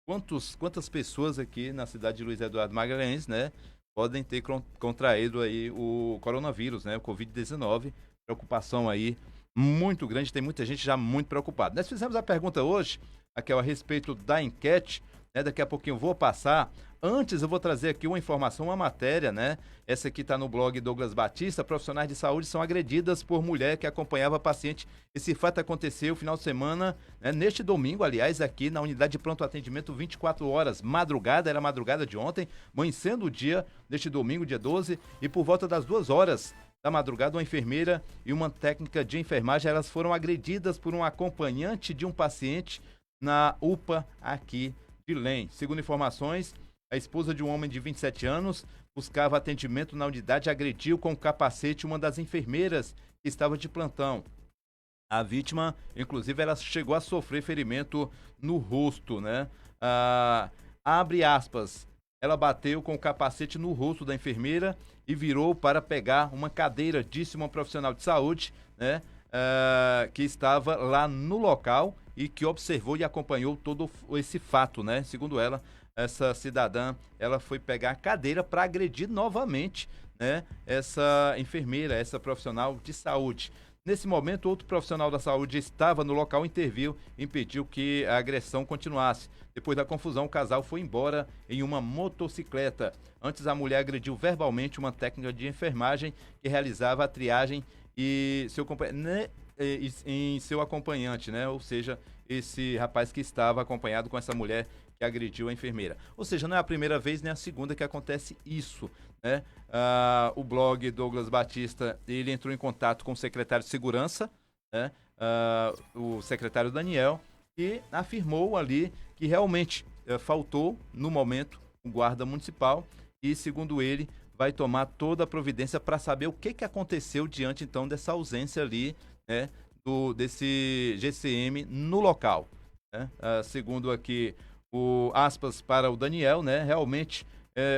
quantas pessoas aqui na cidade de Luiz Eduardo Magalhães, né? Podem ter contraído aí o coronavírus, né? O Covid-19. Preocupação aí muito grande, tem muita gente já muito preocupada. Nós fizemos a pergunta hoje Raquel, a respeito da enquete, né? Daqui a pouquinho eu vou passar. Antes eu vou trazer aqui uma informação, uma matéria, né? Essa aqui está no blog Douglas Batista. Profissionais de saúde são agredidas por mulher que acompanhava paciente. Esse fato aconteceu no final de semana, né? Neste domingo, aliás, aqui na unidade de pronto atendimento 24 horas, madrugada, era madrugada de ontem, amanhecendo o dia deste domingo, dia 12, e por volta das 2 horas da madrugada, uma enfermeira e uma técnica de enfermagem, elas foram agredidas por um acompanhante de um paciente na UPA aqui de Lem. Segundo informações, a esposa de um homem de 27 anos buscava atendimento na unidade e agrediu com o capacete uma das enfermeiras que estava de plantão. A vítima, inclusive, ela chegou a sofrer ferimento no rosto, né? Abre aspas, ela bateu com o capacete no rosto da enfermeira e virou para pegar uma cadeira, disse uma profissional de saúde, né? Que estava lá no local e que observou e acompanhou todo esse fato, né? Segundo ela, essa cidadã, ela foi pegar a cadeira para agredir novamente, né? Essa enfermeira, essa profissional de saúde. Nesse momento, outro profissional da saúde estava no local, interviu e impediu que a agressão continuasse. Depois da confusão, o casal foi embora em uma motocicleta. Antes, a mulher agrediu verbalmente uma técnica de enfermagem que realizava a triagem e em seu acompanhante, né? Ou seja, esse rapaz que estava acompanhado com essa mulher que agrediu a enfermeira. Ou seja, não é a primeira vez nem a segunda que acontece isso, né? O blog Douglas Batista, ele entrou em contato com o secretário de Segurança, né? O secretário Daniel, e afirmou ali que realmente faltou, no momento, um guarda municipal e, segundo ele, vai tomar toda a providência para saber o que aconteceu diante, então, dessa ausência ali, né, desse GCM no local, né? Segundo aqui aspas para o Daniel, né? Realmente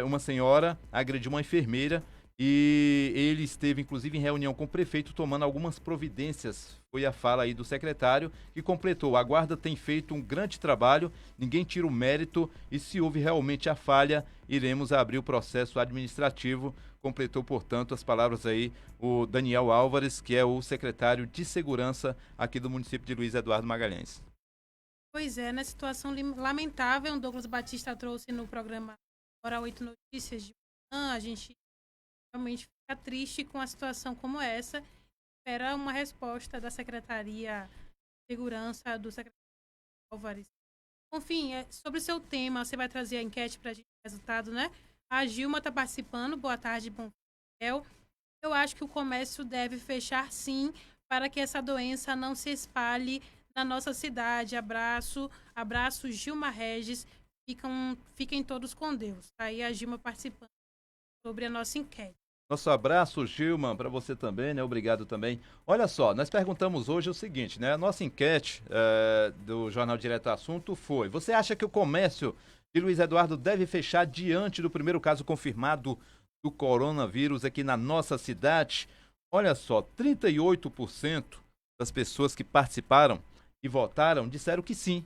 uma senhora agrediu uma enfermeira e ele esteve inclusive em reunião com o prefeito tomando algumas providências. Foi a fala aí do secretário que completou: a guarda tem feito um grande trabalho, ninguém tira o mérito e se houve realmente a falha, iremos abrir o processo administrativo. Completou, portanto, as palavras aí o Daniel Álvares, que é o secretário de segurança aqui do município de Luiz Eduardo Magalhães. Pois é, na situação lamentável, o Douglas Batista trouxe no programa Hora 8 Notícias de manhã. A gente realmente fica triste com a situação como essa. Espera uma resposta da Secretaria de Segurança, do secretário Álvares. Enfim, sobre o seu tema, você vai trazer a enquete para a gente, o resultado, né? A Gilma está participando. Boa tarde, bom dia. Eu acho que o comércio deve fechar, sim, para que essa doença não se espalhe na nossa cidade. Abraço, Gilma Regis. Fiquem todos com Deus. Aí a Gilma participando sobre a nossa enquete. Nosso abraço, Gilma, para você também, né? Obrigado também. Olha só, nós perguntamos hoje o seguinte, né? A nossa enquete do Jornal Direto ao Assunto foi: você acha que o comércio de Luiz Eduardo deve fechar diante do primeiro caso confirmado do coronavírus aqui na nossa cidade? Olha só, 38% das pessoas que participaram e votaram disseram que sim.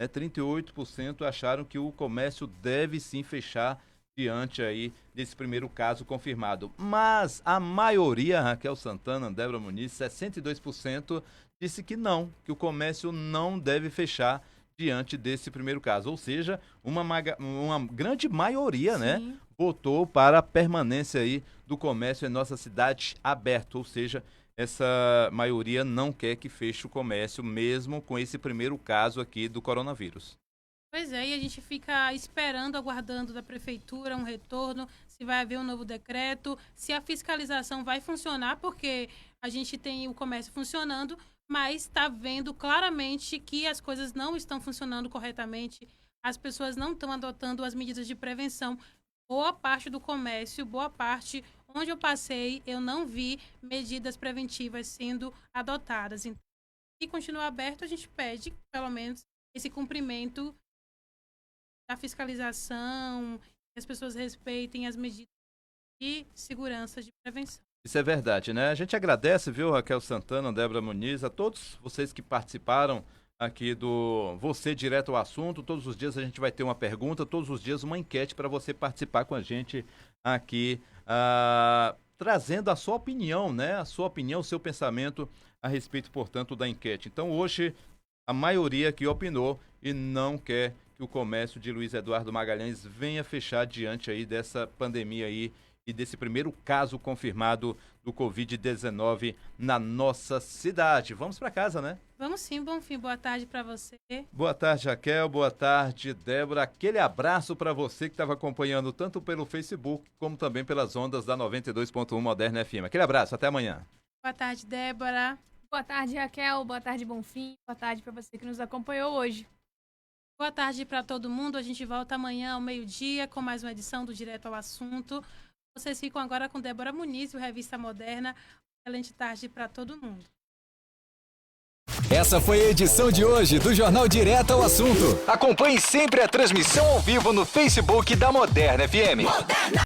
38% acharam que o comércio deve sim fechar diante aí desse primeiro caso confirmado. Mas a maioria, Raquel Santana, Débora Muniz, 62% disse que não, que o comércio não deve fechar diante desse primeiro caso. Ou seja, uma grande maioria, né, votou para a permanência aí do comércio em nossa cidade aberto. Ou seja, essa maioria não quer que feche o comércio, mesmo com esse primeiro caso aqui do coronavírus. Pois é, e a gente fica esperando, aguardando da prefeitura um retorno, se vai haver um novo decreto, se a fiscalização vai funcionar, porque a gente tem o comércio funcionando, mas está vendo claramente que as coisas não estão funcionando corretamente, as pessoas não estão adotando as medidas de prevenção. Boa parte do comércio, boa parte onde eu passei, eu não vi medidas preventivas sendo adotadas. Então, se continuar aberto, a gente pede, pelo menos, esse cumprimento da fiscalização, que as pessoas respeitem as medidas de segurança, de prevenção. Isso é verdade, né? A gente agradece, viu, Raquel Santana, Débora Muniz, a todos vocês que participaram aqui do Você Direto ao Assunto. Todos os dias a gente vai ter uma pergunta, todos os dias uma enquete para você participar com a gente aqui, trazendo a sua opinião, né? A sua opinião, o seu pensamento a respeito, portanto, da enquete. Então, hoje, a maioria que opinou e não quer que o comércio de Luiz Eduardo Magalhães venha fechar diante aí dessa pandemia aí e desse primeiro caso confirmado do Covid-19 na nossa cidade. Vamos para casa, né? Vamos sim, Bonfim. Boa tarde para você. Boa tarde, Raquel. Boa tarde, Débora. Aquele abraço para você que estava acompanhando tanto pelo Facebook como também pelas ondas da 92.1 Moderna FM. Aquele abraço. Até amanhã. Boa tarde, Débora. Boa tarde, Raquel. Boa tarde, Bonfim. Boa tarde para você que nos acompanhou hoje. Boa tarde para todo mundo. A gente volta amanhã ao meio-dia com mais uma edição do Direto ao Assunto. Vocês ficam agora com Débora Muniz e o Revista Moderna. Excelente tarde para todo mundo. Essa foi a edição de hoje do Jornal Direto ao Assunto. Acompanhe sempre a transmissão ao vivo no Facebook da Moderna FM.